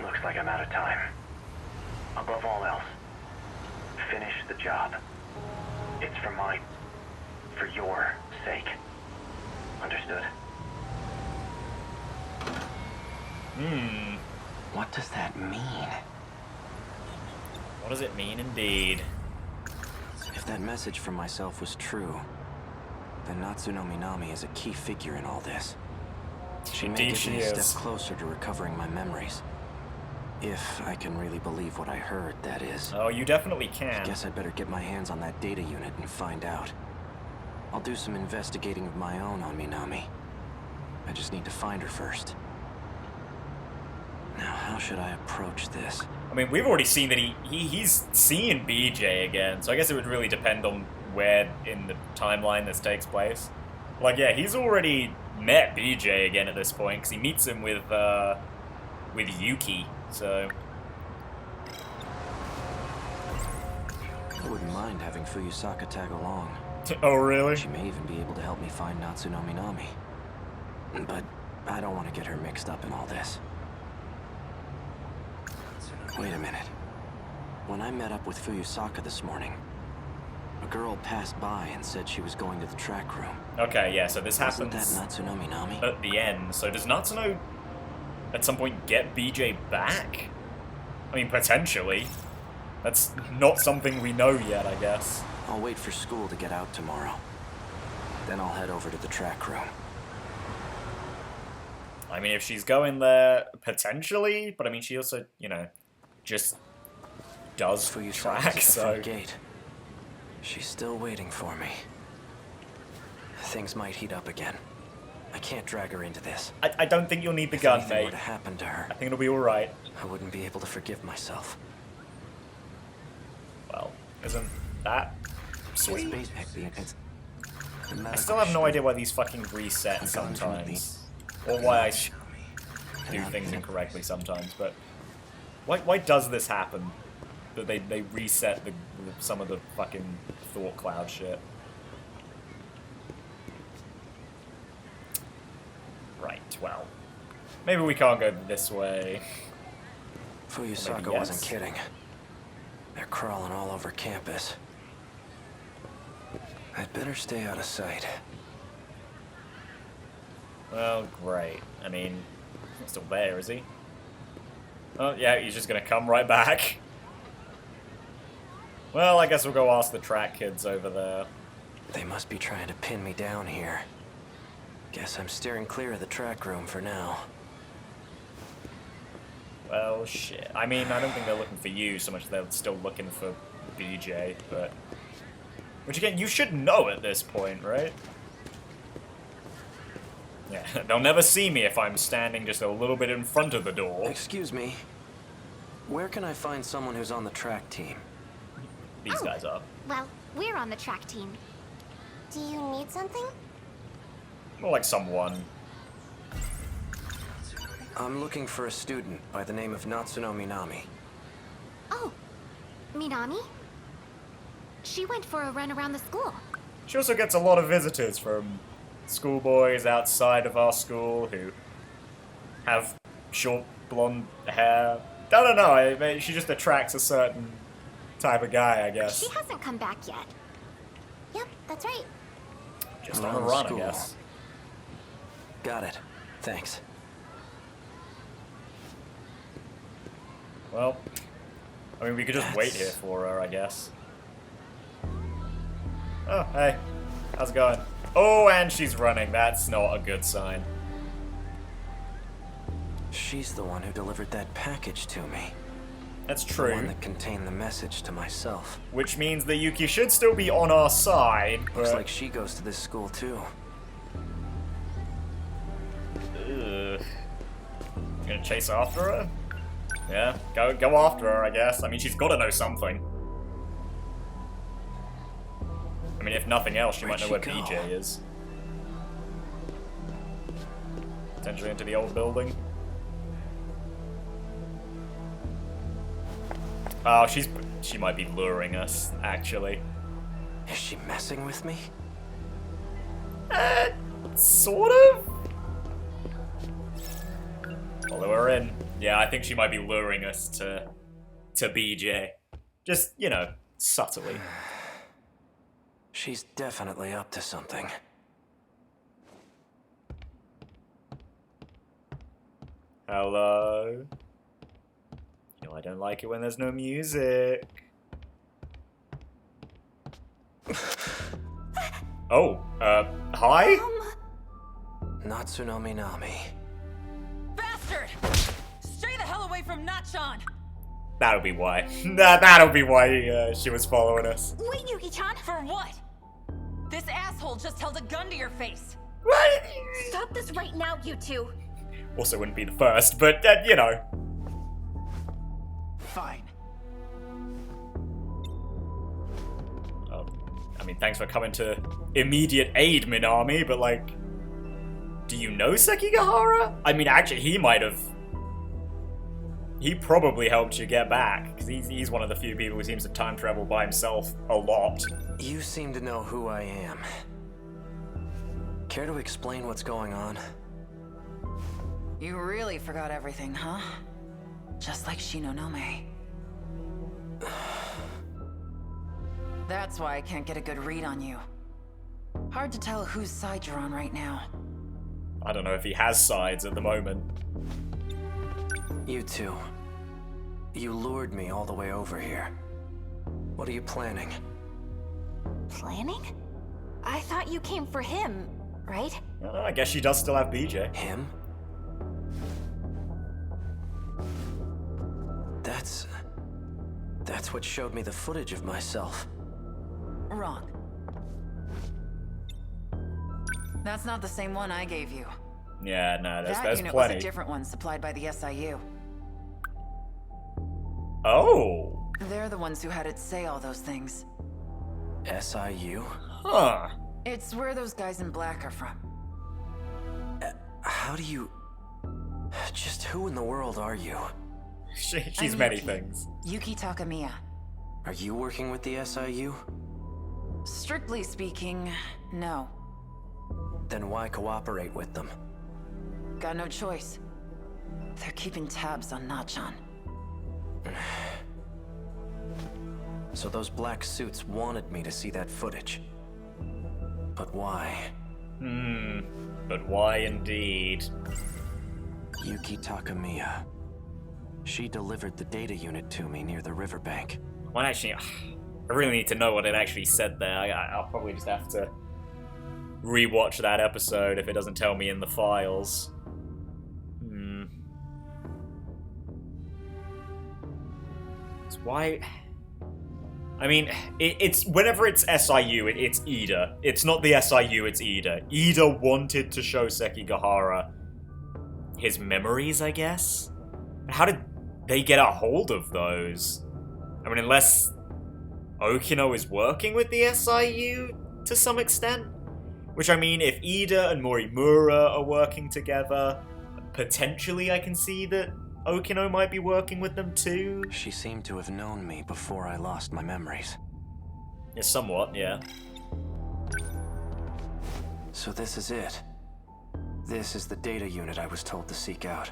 Looks like I'm out of time. Above all else, finish the job. It's for your sake. Understood? Hmm. What does that mean? What does it mean, indeed? If that message from myself was true, then Natsunomi Nami is a key figure in all this. She may Indeed get she me a is. step closer to recovering my memories. If I can really believe what I heard, that is. Oh, you definitely can. Guess I'd better get my hands on that data unit and find out. I'll do some investigating of my own on Minami. I just need to find her first. Now, how should I approach this? I mean, we've already seen that he's seeing BJ again, so I guess it would really depend on where in the timeline this takes place. Like, yeah, he's already met BJ again at this point, because he meets him with Yuki, so... I wouldn't mind having Fuyusaka tag along. Oh, really? She may even be able to help me find Natsunomi Nami. But I don't want to get her mixed up in all this. Wait a minute. When I met up with Fuyusaka this morning, a girl passed by and said she was going to the track room. Okay, yeah, so this Wasn't happens that Natsunomi Nami? at the end. So does Natsuno at some point get BJ back? I mean, potentially. That's not something we know yet, I guess. I'll wait for school to get out tomorrow. Then I'll head over to the track room. I mean, if she's going there, potentially, but I mean, she also, you know, just does Fuyusaka's track, at the so... front gate. She's still waiting for me. Things might heat up again. I can't drag her into this. I don't think you'll need the If gun, anything were mate. to happen to her, I think it'll be alright. I wouldn't be able to forgive myself. Well, isn't that It's sweet? basically it's the I still have no medical idea why these fucking reset sometimes. Or why I do things incorrectly sometimes, but... Why does this happen? That they reset some of the fucking thought cloud shit. Right, well. Maybe we can't go this way. Fuyusaka Maybe yes. wasn't kidding. They're crawling all over campus. I'd better stay out of sight. Well, great. I mean, he's not still there, is he? Oh, yeah, he's just gonna come right back. Well, I guess we'll go ask the track kids over there. They must be trying to pin me down here. Guess I'm steering clear of the track room for now. Well, shit. I mean, I don't think they're looking for you so much as they're still looking for BJ, but... Which, again, you should know at this point, right? Yeah, they'll never see me if I'm standing just a little bit in front of the door. Excuse me. Where can I find someone who's on the track team? These guys are. Well, we're on the track team. Do you need something? More like someone. I'm looking for a student by the name of Natsunomi Nami. Oh, Minami? She went for a run around the school. She also gets a lot of visitors from schoolboys outside of our school who have short blonde hair. I don't know, she just attracts a certain type of guy, I guess. She hasn't come back yet. Yep, that's right. Just on the run, I School. guess. Got it. Thanks. Well, I mean, we could just wait here for her, I guess. Oh, hey. How's it going? Oh, and she's running. That's not a good sign. She's the one who delivered that package to me. That's The true. one that contained the message to myself. Which means that Yuki should still be on our side, but... Looks like she goes to this school too. Ugh. You gonna chase after her? Yeah, go after her, I guess. I mean, she's gotta know something. I mean, if nothing else, she might know where Where'd she BJ go? is. Potentially into the old building. Oh, she might be luring us, actually. Is she messing with me? Sort of? Follow her in. Yeah, I think she might be luring us to BJ. Just, you know, subtly. She's definitely up to something. Hello? You know I don't like it when there's no music. Oh, hi? Natsunami Nami. Bastard! Stay the hell away from Nachan! That'll be why. That'll be why she was following us. Wait, Yuki-chan. For what? This asshole just held a gun to your face. What? Stop this right now, you two. Also wouldn't be the first, but, you know. Fine. Oh, I mean, thanks for coming to immediate aid, Minami, but, like... Do you know Sekigahara? I mean, actually, he might have... He probably helped you get back, because he's one of the few people who seems to time travel by himself a lot. You seem to know who I am. Care to explain what's going on? You really forgot everything, huh? Just like Shinonome. That's why I can't get a good read on you. Hard to tell whose side you're on right now. I don't know if he has sides at the moment. You two. You lured me all the way over here. What are you planning? Planning? I thought you came for him, right? I guess she does still have BJ. Him? That's what showed me the footage of myself. Wrong. That's not the same one I gave you. Yeah, no, That there's unit was plenty. a different one supplied by the SIU. Oh! They're the ones who had it say all those things. SIU? Huh. It's where those guys in black are from. How do you... Just who in the world are you? She's I'm many Yuki. things. Yuki Takamiya. Are you working with the SIU? Strictly speaking, no. Then why cooperate with them? Got no choice. They're keeping tabs on Nachan. So those black suits wanted me to see that footage. But why? But why indeed? Yuki Takamiya. She delivered the data unit to me near the riverbank. Well, actually, I really need to know what it actually said there. I'll probably just have to rewatch that episode if it doesn't tell me in the files. It's why... I mean, it's whenever it's SIU, it's Ida. It's not the SIU, it's Ida. Ida wanted to show Sekigahara his memories, I guess? How did they get a hold of those? I mean, unless Okino is working with the SIU to some extent? Which, I mean, if Ida and Morimura are working together, potentially I can see that Okino might be working with them too. She seemed to have known me before I lost my memories. Yeah, somewhat, yeah. So this is it. This is the data unit I was told to seek out.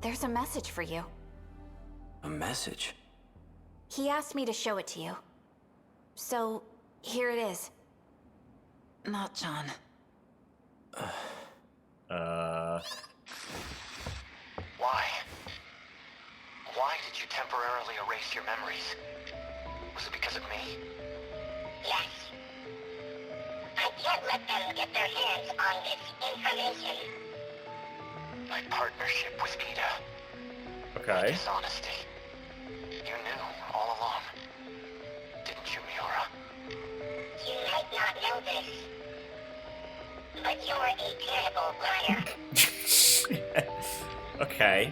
There's a message for you. A message? He asked me to show it to you. So, here it is. Not John. Why? Why did you temporarily erase your memories? Was it because of me? Yes. I can't let them get their hands on this information. My partnership with Ida. Okay. Dishonesty. You knew all along. Didn't you, Miura? You might not know this, but you're a terrible liar. Okay.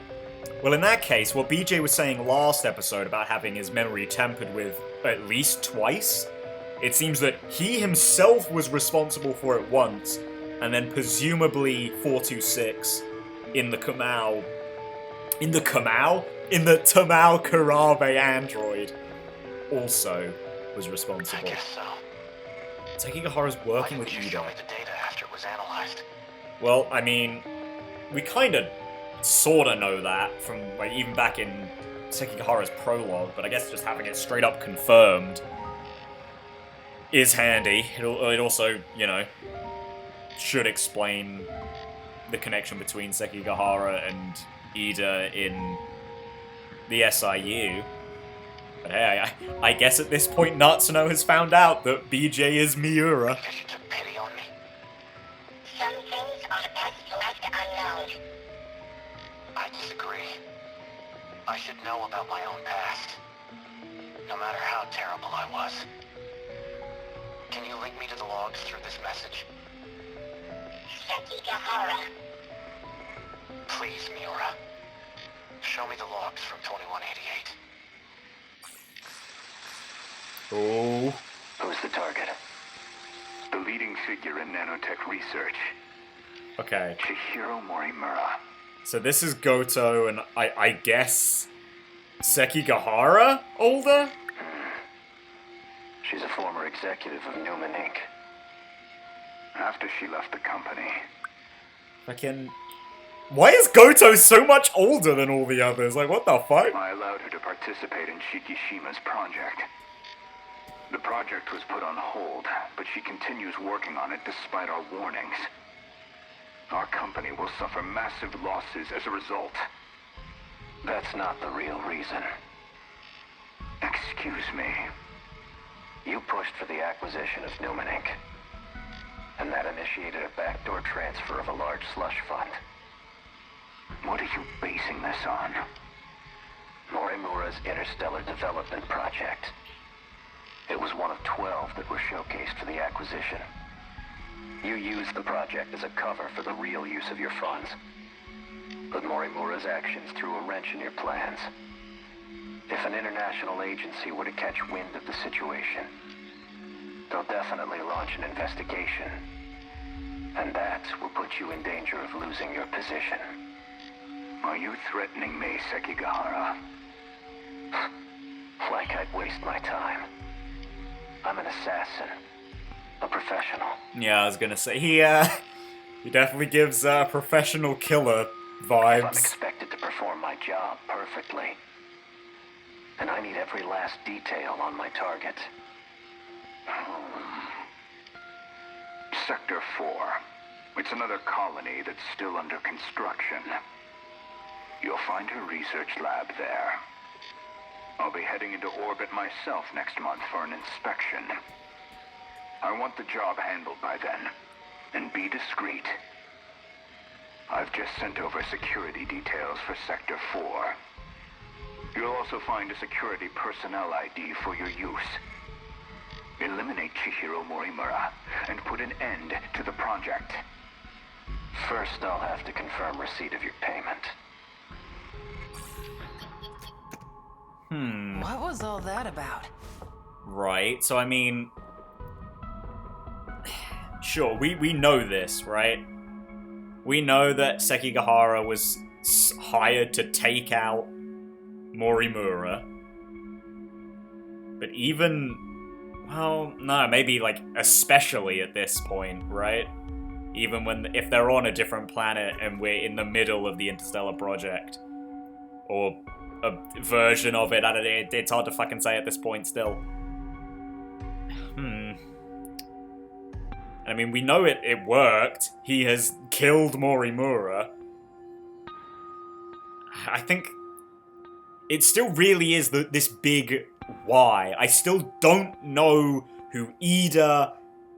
Well, in that case, what BJ was saying last episode about having his memory tampered with at least twice, it seems that he himself was responsible for it once, and then presumably 426 in the Tamao Karabe android also was responsible. I guess so. Sekigahara's Why working with didn't you show Ida. me the data after it was analyzed? Well, I mean, we kinda sorta know that from like even back in Sekigahara's prologue, but I guess just having it straight up confirmed is handy. It also, you know, should explain the connection between Sekigahara and Ida in the SIU. But hey, I guess at this point Natsuno has found out that BJ is Miura. Because you took pity on me? Some things are best left unknown. I disagree. I should know about my own past. No matter how terrible I was. Can you link me to the logs through this message? Sekigahara. Please, Miura. Show me the logs from 2188. Oh. Who's the target? The leading figure in nanotech research, Okay. Chihiro Morimura. So this is Goto and I guess Sekigahara older? She's a former executive of Newman Inc. After she left the company, Fucking. Why is Goto so much older than all the others? Like, what the fuck? I allowed her to participate in Shikishima's project. The project was put on hold, but she continues working on it despite our warnings. Our company will suffer massive losses as a result. That's not the real reason. Excuse me. You pushed for the acquisition of Newman Inc. And that initiated a backdoor transfer of a large slush fund. What are you basing this on? Morimura's Interstellar Development Project. It was one of 12 that were showcased for the acquisition. You used the project as a cover for the real use of your funds. But Morimura's actions threw a wrench in your plans. If an international agency were to catch wind of the situation, they'll definitely launch an investigation. And that will put you in danger of losing your position. Are you threatening me, Sekigahara? Like I'd waste my time. I'm an assassin. A professional. Yeah, I was gonna say, he definitely gives professional killer I'm vibes. expected to perform my job perfectly. And I need every last detail on my target. Sector 4. It's another colony that's still under construction. You'll find her research lab there. I'll be heading into orbit myself next month for an inspection. I want the job handled by then. And be discreet. I've just sent over security details for Sector 4. You'll also find a security personnel ID for your use. Eliminate Chihiro Morimura and put an end to the project. First, I'll have to confirm receipt of your payment. What was all that about? Right, so I mean... Sure, we know this, right? We know that Sekigahara was hired to take out Morimura. But even... Well, no, maybe, like, especially at this point, right? Even if they're on a different planet and we're in the middle of the Interstellar Project. Or a version of it. I don't know, it's hard to fucking say at this point still. I mean, we know it worked. He has killed Morimura. I think it still really is this big why. I still don't know who Ida,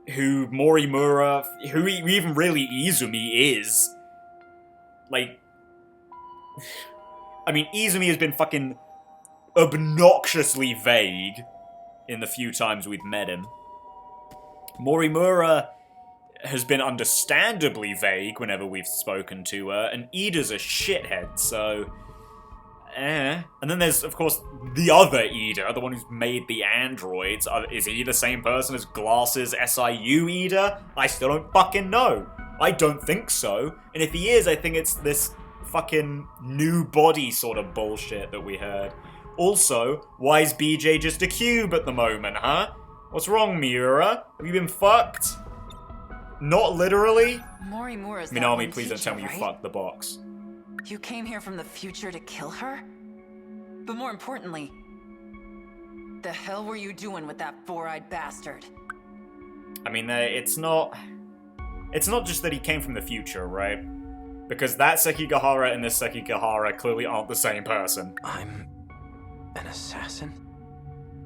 who Morimura, who even really Izumi is. Like, I mean, Izumi has been fucking obnoxiously vague in the few times we've met him. Morimura has been understandably vague whenever we've spoken to her, and Ida's a shithead, so... And then there's, of course, the other Ida, the one who's made the androids. Is he the same person as Glass's SIU Ida? I still don't fucking know. I don't think so. And if he is, I think it's this fucking new body sort of bullshit that we heard. Also, why is BJ just a cube at the moment, huh? What's wrong, Miura? Have you been fucked? Not literally? Morimura's Minami, please don't tell me you fucked the box. You came here from the future to kill her? But more importantly, the hell were you doing with that four-eyed bastard? I mean, it's not just that he came from the future, right? Because that Sekigahara and this Sekigahara clearly aren't the same person. I'm an assassin?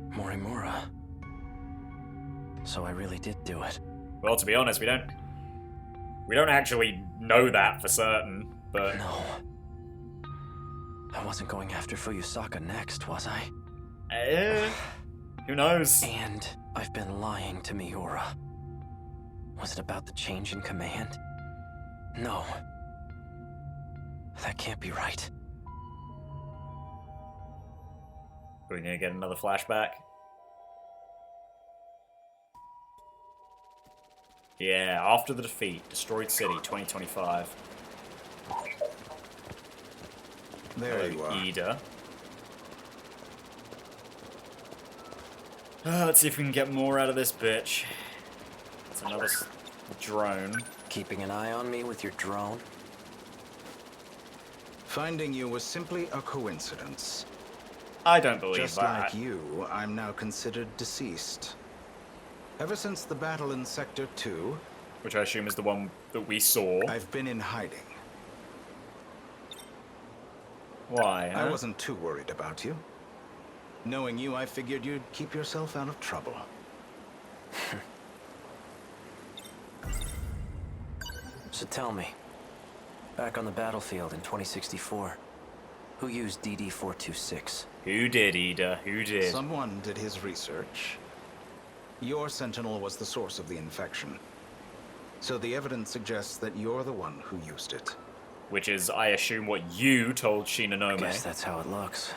Morimura. So I really did do it. Well, to be honest, we don't actually know that for certain, but... No. I wasn't going after Fuyusaka next, was I? Who knows? And I've been lying to Miura. Was it about the change in command? No. That can't be right. Are we gonna get another flashback? Yeah, after the defeat, Destroyed City, 2025. There you are. Ida. Let's see if we can get more out of this bitch. It's another drone. Keeping an eye on me with your drone? Finding you was simply a coincidence. I don't believe Just that. like you, I'm now considered deceased. Ever since the battle in Sector 2... Which I assume is the one that we saw. I've been in hiding. Why, huh? I wasn't too worried about you. Knowing you, I figured you'd keep yourself out of trouble. So tell me, back on the battlefield in 2064, who used DD-426? Who did, Ida? Who did? Someone did his research. Your Sentinel was the source of the infection. So the evidence suggests that you're the one who used it. Which is, I assume, what you told Shinonome. I guess that's how it looks.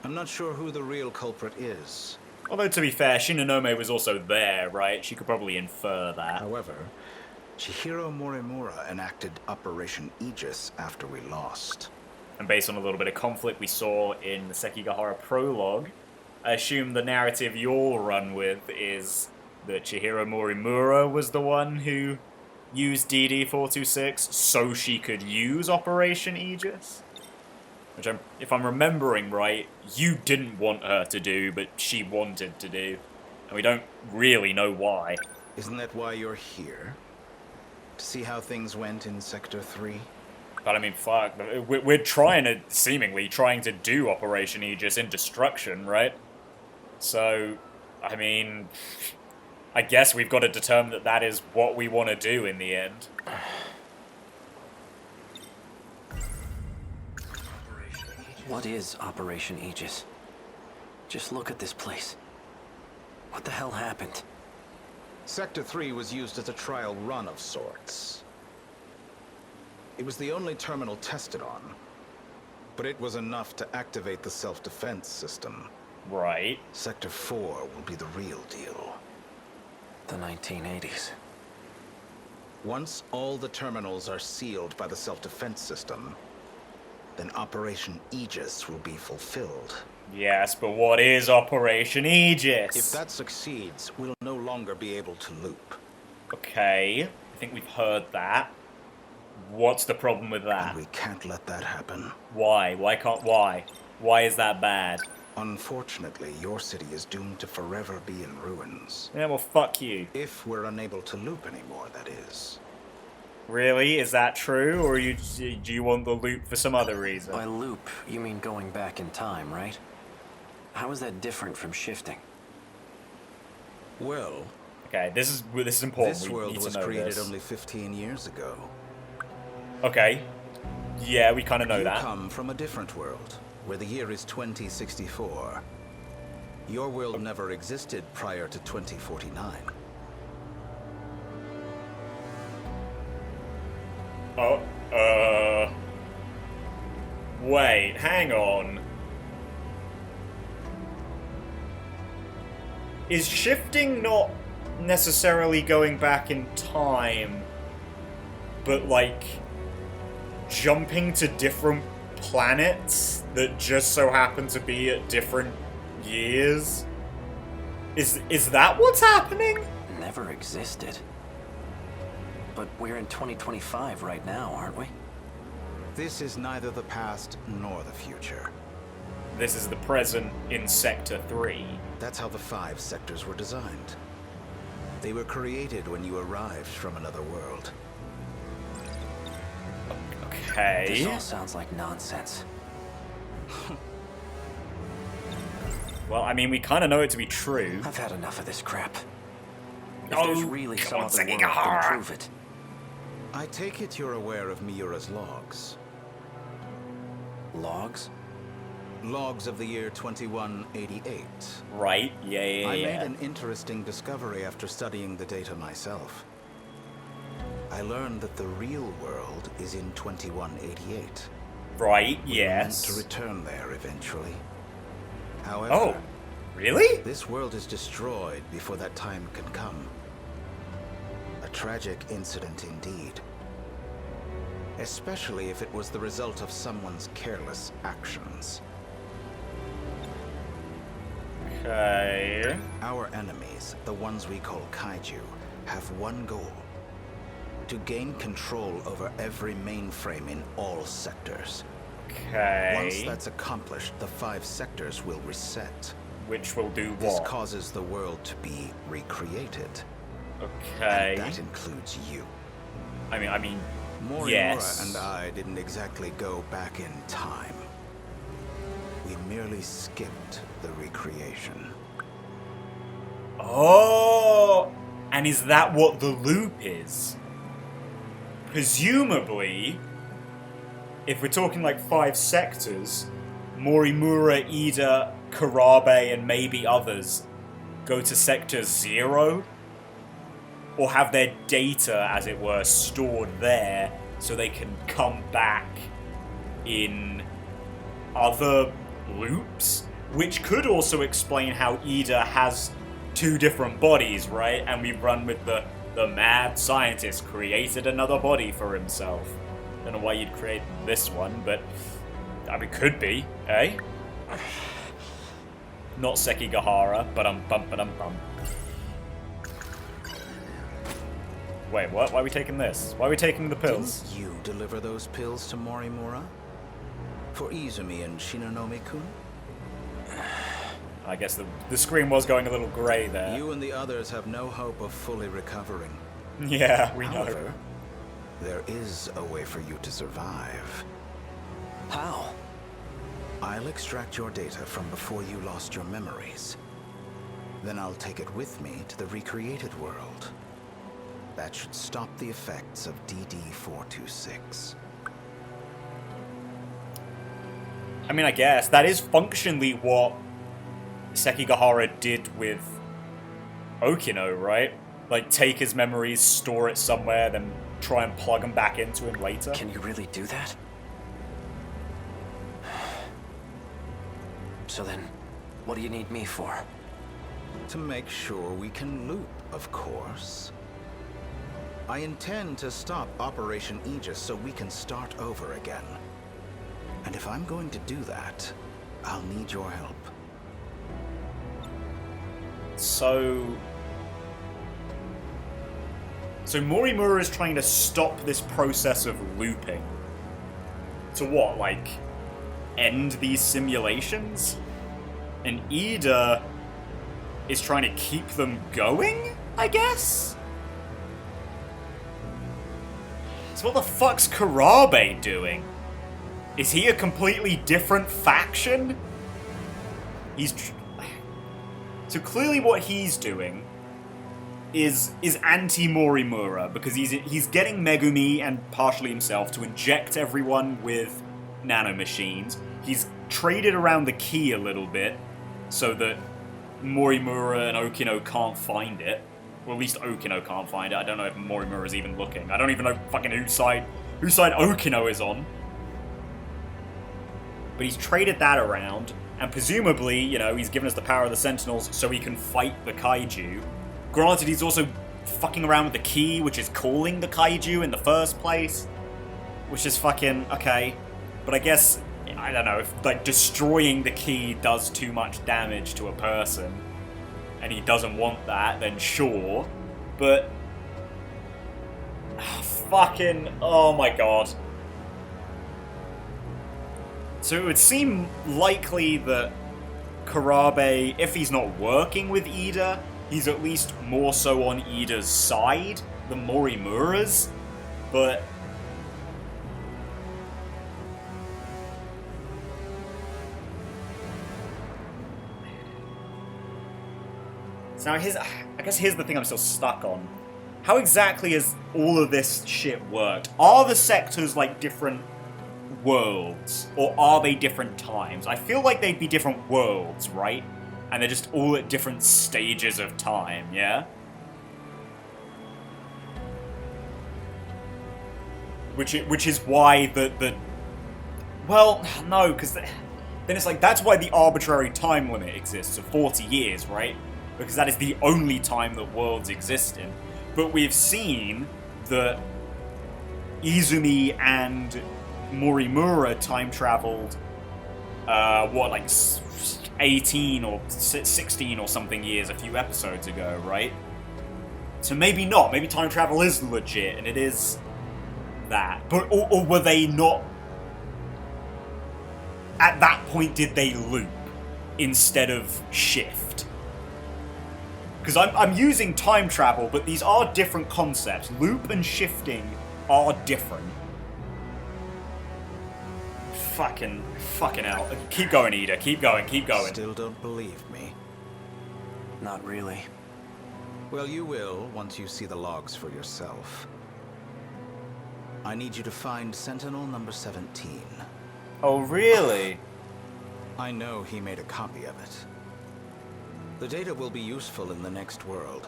I'm not sure who the real culprit is. Although, to be fair, Shinonome was also there, right? She could probably infer that. However, Chihiro Morimura enacted Operation Aegis after we lost. And based on a little bit of conflict we saw in the Sekigahara prologue, I assume the narrative you'll run with is that Chihiro Morimura was the one who used DD-426 so she could use Operation Aegis? Which, if I'm remembering right, you didn't want her to do, but she wanted to do. And we don't really know why. Isn't that why you're here? To see how things went in Sector 3? But I mean, fuck, we're seemingly trying to do Operation Aegis in Destruction, right? So, I mean, I guess we've got to determine that that is what we want to do in the end. What is Operation Aegis? Just look at this place. What the hell happened? Sector 3 was used as a trial run of sorts. It was the only terminal tested on, but it was enough to activate the self-defense system. Right. Sector 4 will be the real deal. The 1980s. Once all the terminals are sealed by the self-defense system, then Operation Aegis will be fulfilled. Yes, but what is Operation Aegis? If that succeeds, we'll no longer be able to loop. Okay, I think we've heard that. What's the problem with that? And we can't let that happen. Why? Why is that bad? Unfortunately, your city is doomed to forever be in ruins. Yeah, well, fuck you. If we're unable to loop anymore, that is. Really? Is that true? Or do you want the loop for some other reason? By loop, you mean going back in time, right? How is that different from shifting? Well, okay, this is important. This world was created only 15 years ago. Okay. Yeah, we kind of know that. You come from a different world, where the year is 2064. Your world never existed prior to 2049. Wait, hang on. Is shifting not necessarily going back in time, but like jumping to different planets that just so happen to be at different years? Is that what's happening? Never existed. But we're in 2025 right now, aren't we? This is neither the past nor the future. This is the present in Sector 3. That's how the 5 sectors were designed. They were created when you arrived from another world. Okay. This all sounds like nonsense. Well, I mean, we kind of know it to be true. I've had enough of this crap. If Oh, there's really some come on, other world, Sekigahara. then prove it. I take it you're aware of Miura's logs. Logs? Logs of the year 2188. Right, yeah. I made an interesting discovery after studying the data myself. I learned that the real world is in 2188. Right, We're yes. meant to return there eventually. However, Oh, really? this world is destroyed before that time can come. A tragic incident indeed. Especially if it was the result of someone's careless actions. Okay. Our enemies, the ones we call kaiju, have one goal. To gain control over every mainframe in all sectors. Okay. Once that's accomplished, the 5 sectors will reset. Which will do what? This causes the world to be recreated. Okay. And that includes you. I mean, Morimura yes. and I didn't exactly go back in time. We merely skipped the recreation. Oh! And is that what the loop is? Presumably, if we're talking like 5 sectors, Morimura, Ida, Karabe, and maybe others go to Sector 0? Or have their data, as it were, stored there so they can come back in other loops? Which could also explain how Ida has 2 different bodies, right? And we run with the mad scientist created another body for himself. Don't know why you'd create this one, but I mean, could be, eh? Not Sekigahara, but bum. Wait, what? Why are we taking this? Why are we taking the pills? Didn't you deliver those pills to Morimura? For Izumi and Shinonome-kun? I guess the screen was going a little grey there. You and the others have no hope of fully recovering. Yeah, we However, know. there is a way for you to survive. How? I'll extract your data from before you lost your memories. Then I'll take it with me to the recreated world. That should stop the effects of DD-426. I mean, I guess that is functionally what Sekigahara did with Okino, right? Like, take his memories, store it somewhere, then try and plug them back into him later. Can you really do that? So then, what do you need me for? To make sure we can loop, of course. I intend to stop Operation Aegis so we can start over again. And if I'm going to do that, I'll need your help. So So Morimura is trying to stop this process of looping. To what, like, end these simulations? And Ida is trying to keep them going, I guess? So what the fuck's Karabe doing? Is he a completely different faction? So clearly what he's doing is anti-Morimura, because he's getting Megumi and partially himself to inject everyone with nanomachines. He's traded around the key a little bit so that Morimura and Okino can't find it. Or at least Okino can't find it. I don't know if Morimura's even looking. I don't even know fucking whose side Okino is on. But he's traded that around, and presumably, you know, he's given us the power of the Sentinels so he can fight the Kaiju. Granted, he's also fucking around with the key, which is calling the Kaiju in the first place. Which is fucking okay. But I guess, I don't know, if like destroying the key does too much damage to a person, and he doesn't want that, then sure. But fucking, oh my god. So it would seem likely that Karabe, if he's not working with Ida, he's at least more so on Ida's side than Morimura's, but so now I guess here's the thing I'm still stuck on. How exactly has all of this shit worked? Are the sectors like different worlds, or are they different times? I feel like they'd be different worlds, right? And they're just all at different stages of time, yeah? Which is why the well, no, because then it's like, that's why the arbitrary time limit exists of 40 years, right? Because that is the only time that worlds exist in. But we've seen that Izumi and Morimura time traveled, 18 or 16 or something years a few episodes ago, right? So maybe not. Maybe time travel is legit, and it is that. But or were they not? At that point, did they loop instead of shift? Because I'm using time travel, but these are different concepts. Loop and shifting are different. Fucking hell. Keep going, Ida. Keep going. Still don't believe me? Not really. Well, you will once you see the logs for yourself. I need you to find Sentinel number 17. Oh, really? I know he made a copy of it. The data will be useful in the next world,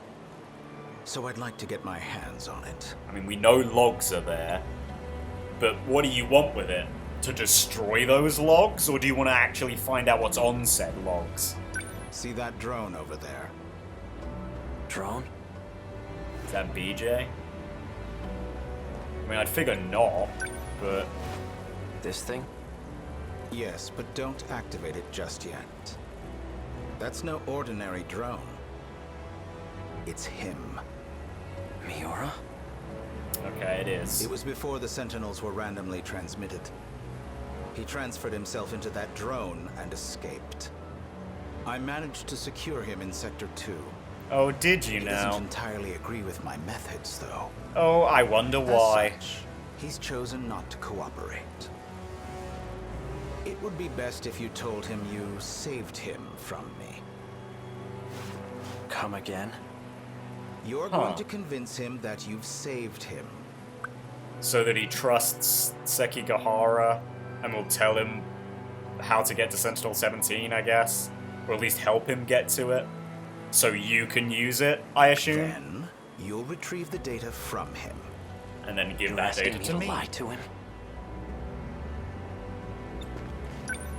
so I'd like to get my hands on it. I mean, we know logs are there, but what do you want with it? To destroy those logs, or do you want to actually find out what's on said logs? See that drone over there? Drone? Is that BJ? I mean, I'd figure not, but... This thing? Yes, but don't activate it just yet. That's no ordinary drone. It's him. Miura? Okay, it is. It was before the Sentinels were randomly transmitted. He transferred himself into that drone and escaped. I managed to secure him in Sector 2. Oh, did you He now? doesn't entirely agree with my methods, though. Oh, I wonder why. As such, he's chosen not to cooperate. It would be best if you told him you saved him from me. Come again? You're going to convince him that you've saved him. So that he trusts Sekigahara and will tell him how to get to Sentinel 17, I guess? Or at least help him get to it? So you can use it, I assume? Then, you'll retrieve the data from him. And then give You're that data asking to me me? to lie to him?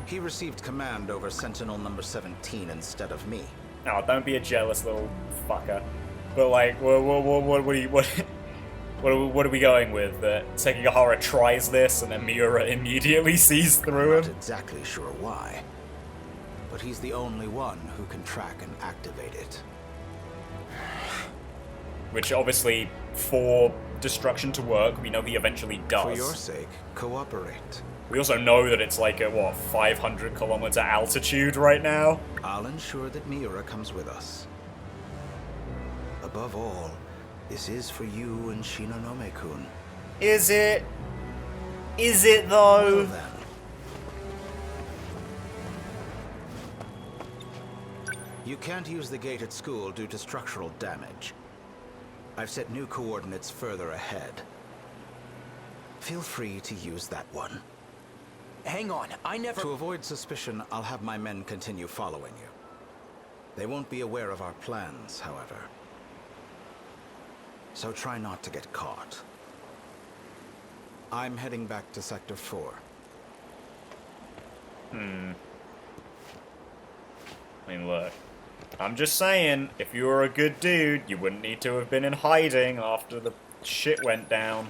He received command over Sentinel number 17 instead of me. Oh, don't be a jealous little fucker. But like, what are we going with? That Sekigahara tries this and then Miura immediately sees through Not him? exactly sure why. But he's the only one who can track and activate it. Which obviously for destruction to work. We know he eventually does. For your sake, cooperate. We also know that it's like at, what, 500 kilometer altitude right now? I'll ensure that Miura comes with us. Above all, this is for you and Shinonome-kun. Is it? Is it though? Well then. You can't use the gate at school due to structural damage. I've set new coordinates further ahead. Feel free to use that one. Hang on, I never... To avoid suspicion, I'll have my men continue following you. They won't be aware of our plans, however. So try not to get caught. I'm heading back to Sector 4. I mean, look. I'm just saying, if you were a good dude, you wouldn't need to have been in hiding after the shit went down.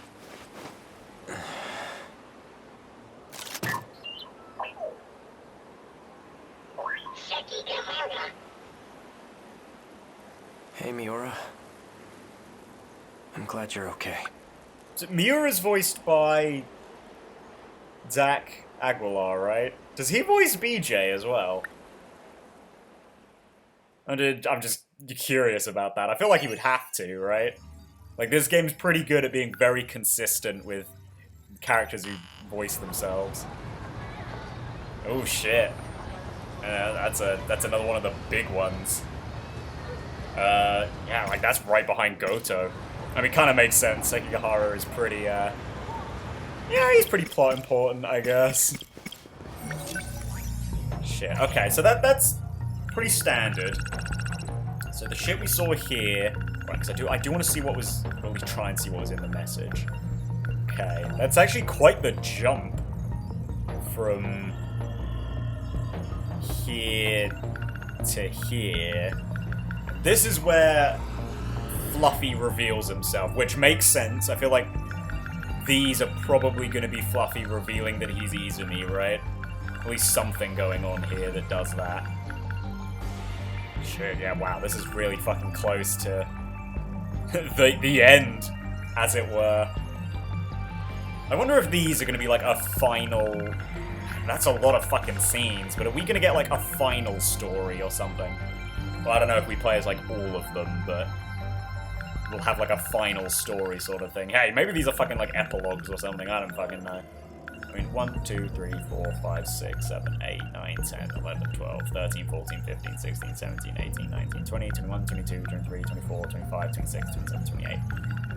Sekigahara. Hey, Miura. I'm glad you're okay. So Miura's voiced by Zach Aguilar, right? Does he voice BJ as well? I'm just curious about that. I feel like he would have to, right? Like, this game's pretty good at being very consistent with characters who voice themselves. Oh shit. That's another one of the big ones. Yeah, like that's right behind Goto. I mean, kind of makes sense. Sekigahara is pretty, yeah, he's pretty plot important, I guess. Shit. Okay, so that's pretty standard. So the shit we saw here, right? Because I do want to see what was, or at least try and see what was in the message. Okay, that's actually quite the jump from here to here. This is where Fluffy reveals himself, which makes sense. I feel like these are probably going to be Fluffy revealing that he's Izumi, right? At least something going on here that does that. Shit, yeah, wow, this is really fucking close to the end, as it were. I wonder if these are going to be like a final... That's a lot of fucking scenes, but are we going to get like a final story or something? Well, I don't know if we play as like all of them, but we'll have like a final story sort of thing. Hey, maybe these are fucking like epilogues or something, I don't fucking know. I mean, 1, 2, 3, 4, 5, 6, 7, 8, 9, 10, 11, 12, 13, 14, 15, 16, 17, 18, 19, 20, 21, 22, 23, 24, 25, 26, 27, 28.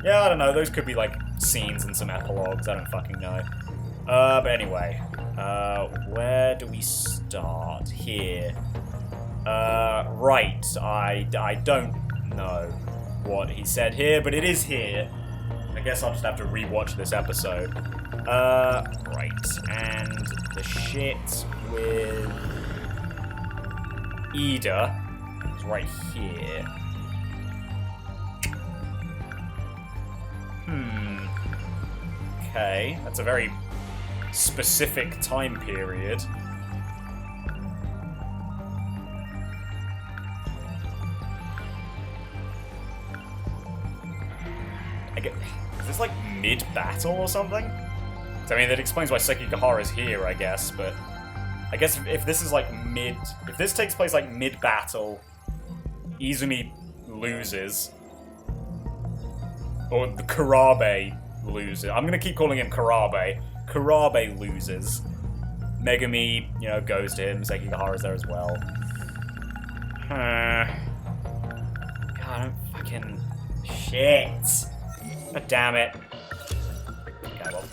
Yeah, I don't know, those could be like scenes and some epilogues, I don't fucking know. But anyway, where do we start? Here. Right, I don't know what he said here, but it is here. I guess I'll just have to rewatch this episode. Right, and the shit with Ida is right here. Okay, that's a very specific time period. Is this like mid-battle or something? I mean, that explains why Sekigahara is here, I guess, but I guess if this is like if this takes place like mid-battle, Izumi loses, or the Kurabe loses. I'm gonna keep calling him Kurabe. Kurabe loses. Megami, you know, goes to him. Sekigahara's there as well. God, I don't fucking... Shit. God damn it. Okay, well,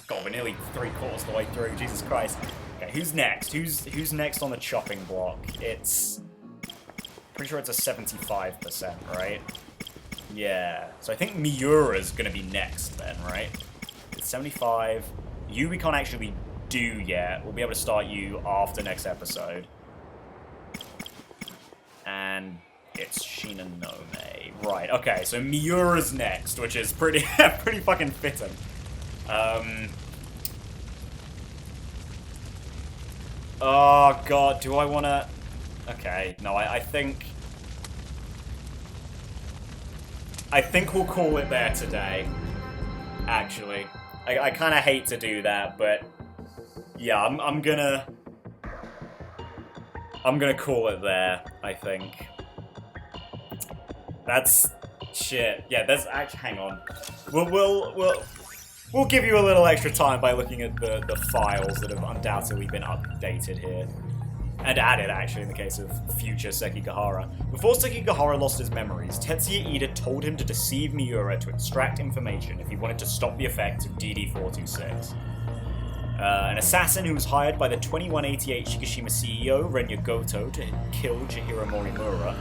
God, we're nearly 3/4 of the way through. Jesus Christ. Okay, who's next? Who's next on the chopping block? It's... Pretty sure it's a 75%, right? Yeah. So I think Miura's gonna be next then, right? It's 75. You we can't actually do yet. We'll be able to start you after next episode. And it's Shinonome. Right, okay, so Miura's next, which is pretty pretty fucking fitting. Oh god, do I wanna... Okay, no, I think... I think we'll call it there today, actually. I kind of hate to do that, but yeah, I'm gonna call it there, I think. That's shit. Yeah, there's actually, hang on. We'll give you a little extra time by looking at the files that have undoubtedly been updated here. And added, actually, in the case of future Sekigahara. Before Sekigahara lost his memories, Tetsuya Ida told him to deceive Miura to extract information if he wanted to stop the effects of DD-426. An assassin who was hired by the 2188 Shikishima CEO, Renya Goto, to kill Chihiro Morimura.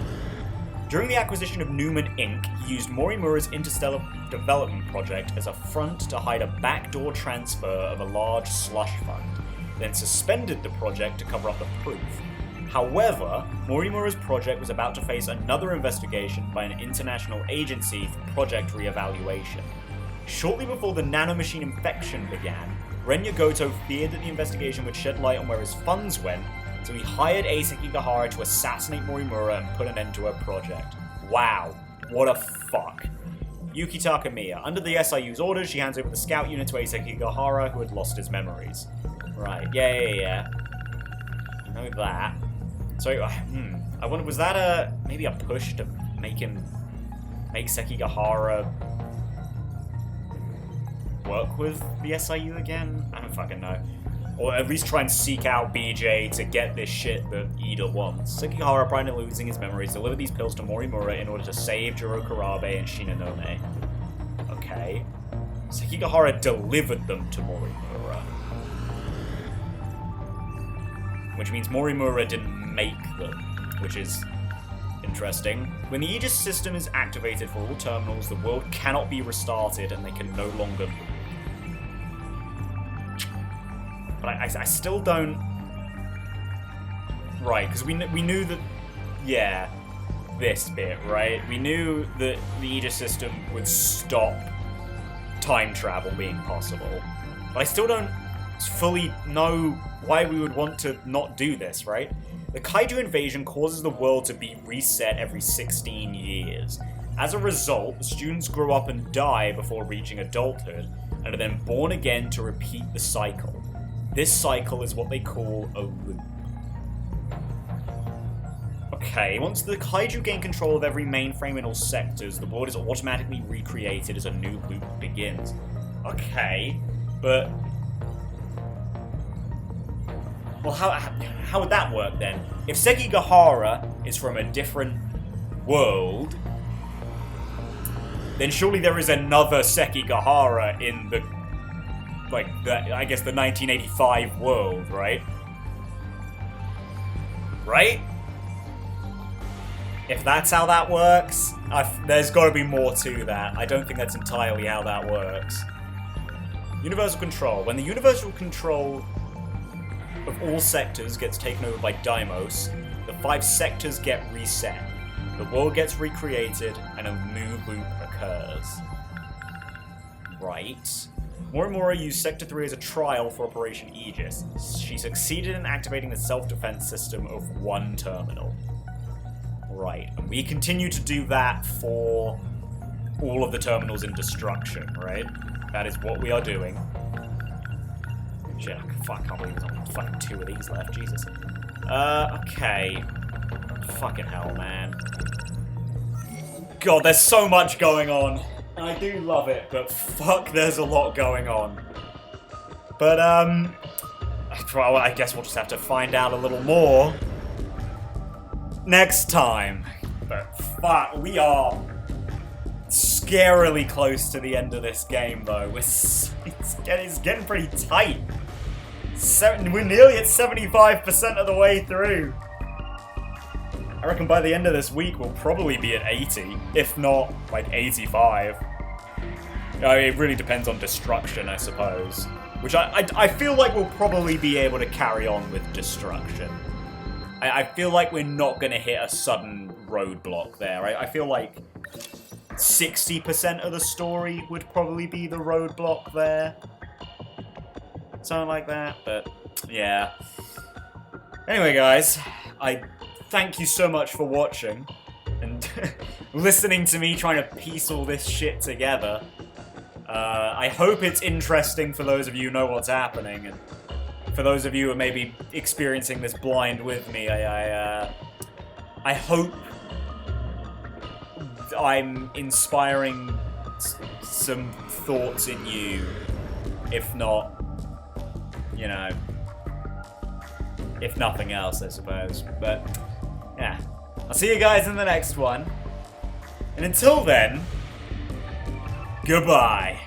During the acquisition of Newman Inc., he used Morimura's interstellar development project as a front to hide a backdoor transfer of a large slush fund, then suspended the project to cover up the proof. However, Morimura's project was about to face another investigation by an international agency for project re-evaluation. Shortly before the nanomachine infection began, Renya Goto feared that the investigation would shed light on where his funds went, so he hired Sekigahara to assassinate Morimura and put an end to her project. Wow, what a fuck. Yuki Takamiya. Under the SIU's orders, she hands over the scout unit to Sekigahara, who had lost his memories. Right, yeah. I know that. So, I wonder, was that maybe a push to make Sekigahara work with the SIU again? I don't fucking know. Or at least try and seek out BJ to get this shit that Ida wants. Sekigahara, prior to losing his memories, delivered these pills to Morimura in order to save Jiro Kurabe and Shinonome. Okay. Sekigahara delivered them to Morimura. Which means Morimura didn't make them, which is interesting. When the Aegis system is activated for all terminals, the world cannot be restarted and they can no longer move. But I still don't... Right, because we knew that... Yeah, this bit, right? We knew that the Aegis system would stop time travel being possible. But I still don't fully know why we would want to not do this, right? The kaiju invasion causes the world to be reset every 16 years. As a result, the students grow up and die before reaching adulthood, and are then born again to repeat the cycle. This cycle is what they call a loop. Okay, once the kaiju gain control of every mainframe in all sectors, the world is automatically recreated as a new loop begins. Okay, but... Well, how would that work then? If Sekigahara is from a different world, then surely there is another Sekigahara in the, I guess the 1985 world, right? Right? If that's how that works, there's got to be more to that. I don't think that's entirely how that works. Universal control. When the universal control of all sectors gets taken over by Deimos, the 5 sectors get reset. The world gets recreated, and a new loop occurs. Right. Morimura used Sector 3 as a trial for Operation Aegis. She succeeded in activating the self-defense system of one terminal. Right, and we continue to do that for all of the terminals in destruction, right? That is what we are doing. Shit, I can't believe there's only fucking 2 of these left, Jesus. Okay. Fucking hell, man. God, there's so much going on. I do love it, but fuck, there's a lot going on. But, well, I guess we'll just have to find out a little more next time. But fuck, we are scarily close to the end of this game, though. It's getting pretty tight. We're nearly at 75% of the way through. I reckon by the end of this week we'll probably be at 80, if not like 85. It really depends on destruction, I suppose. Which I feel like we'll probably be able to carry on with destruction. I feel like we're not going to hit a sudden roadblock there. I feel like 60% of the story would probably be the roadblock there. Something like that, but yeah. Anyway, guys, I thank you so much for watching, and listening to me trying to piece all this shit together. I hope it's interesting for those of you who know what's happening, and for those of you who are maybe experiencing this blind with me, I hope I'm inspiring some thoughts in you. If not, you know, if nothing else, I suppose. But, yeah. I'll see you guys in the next one. And until then, goodbye.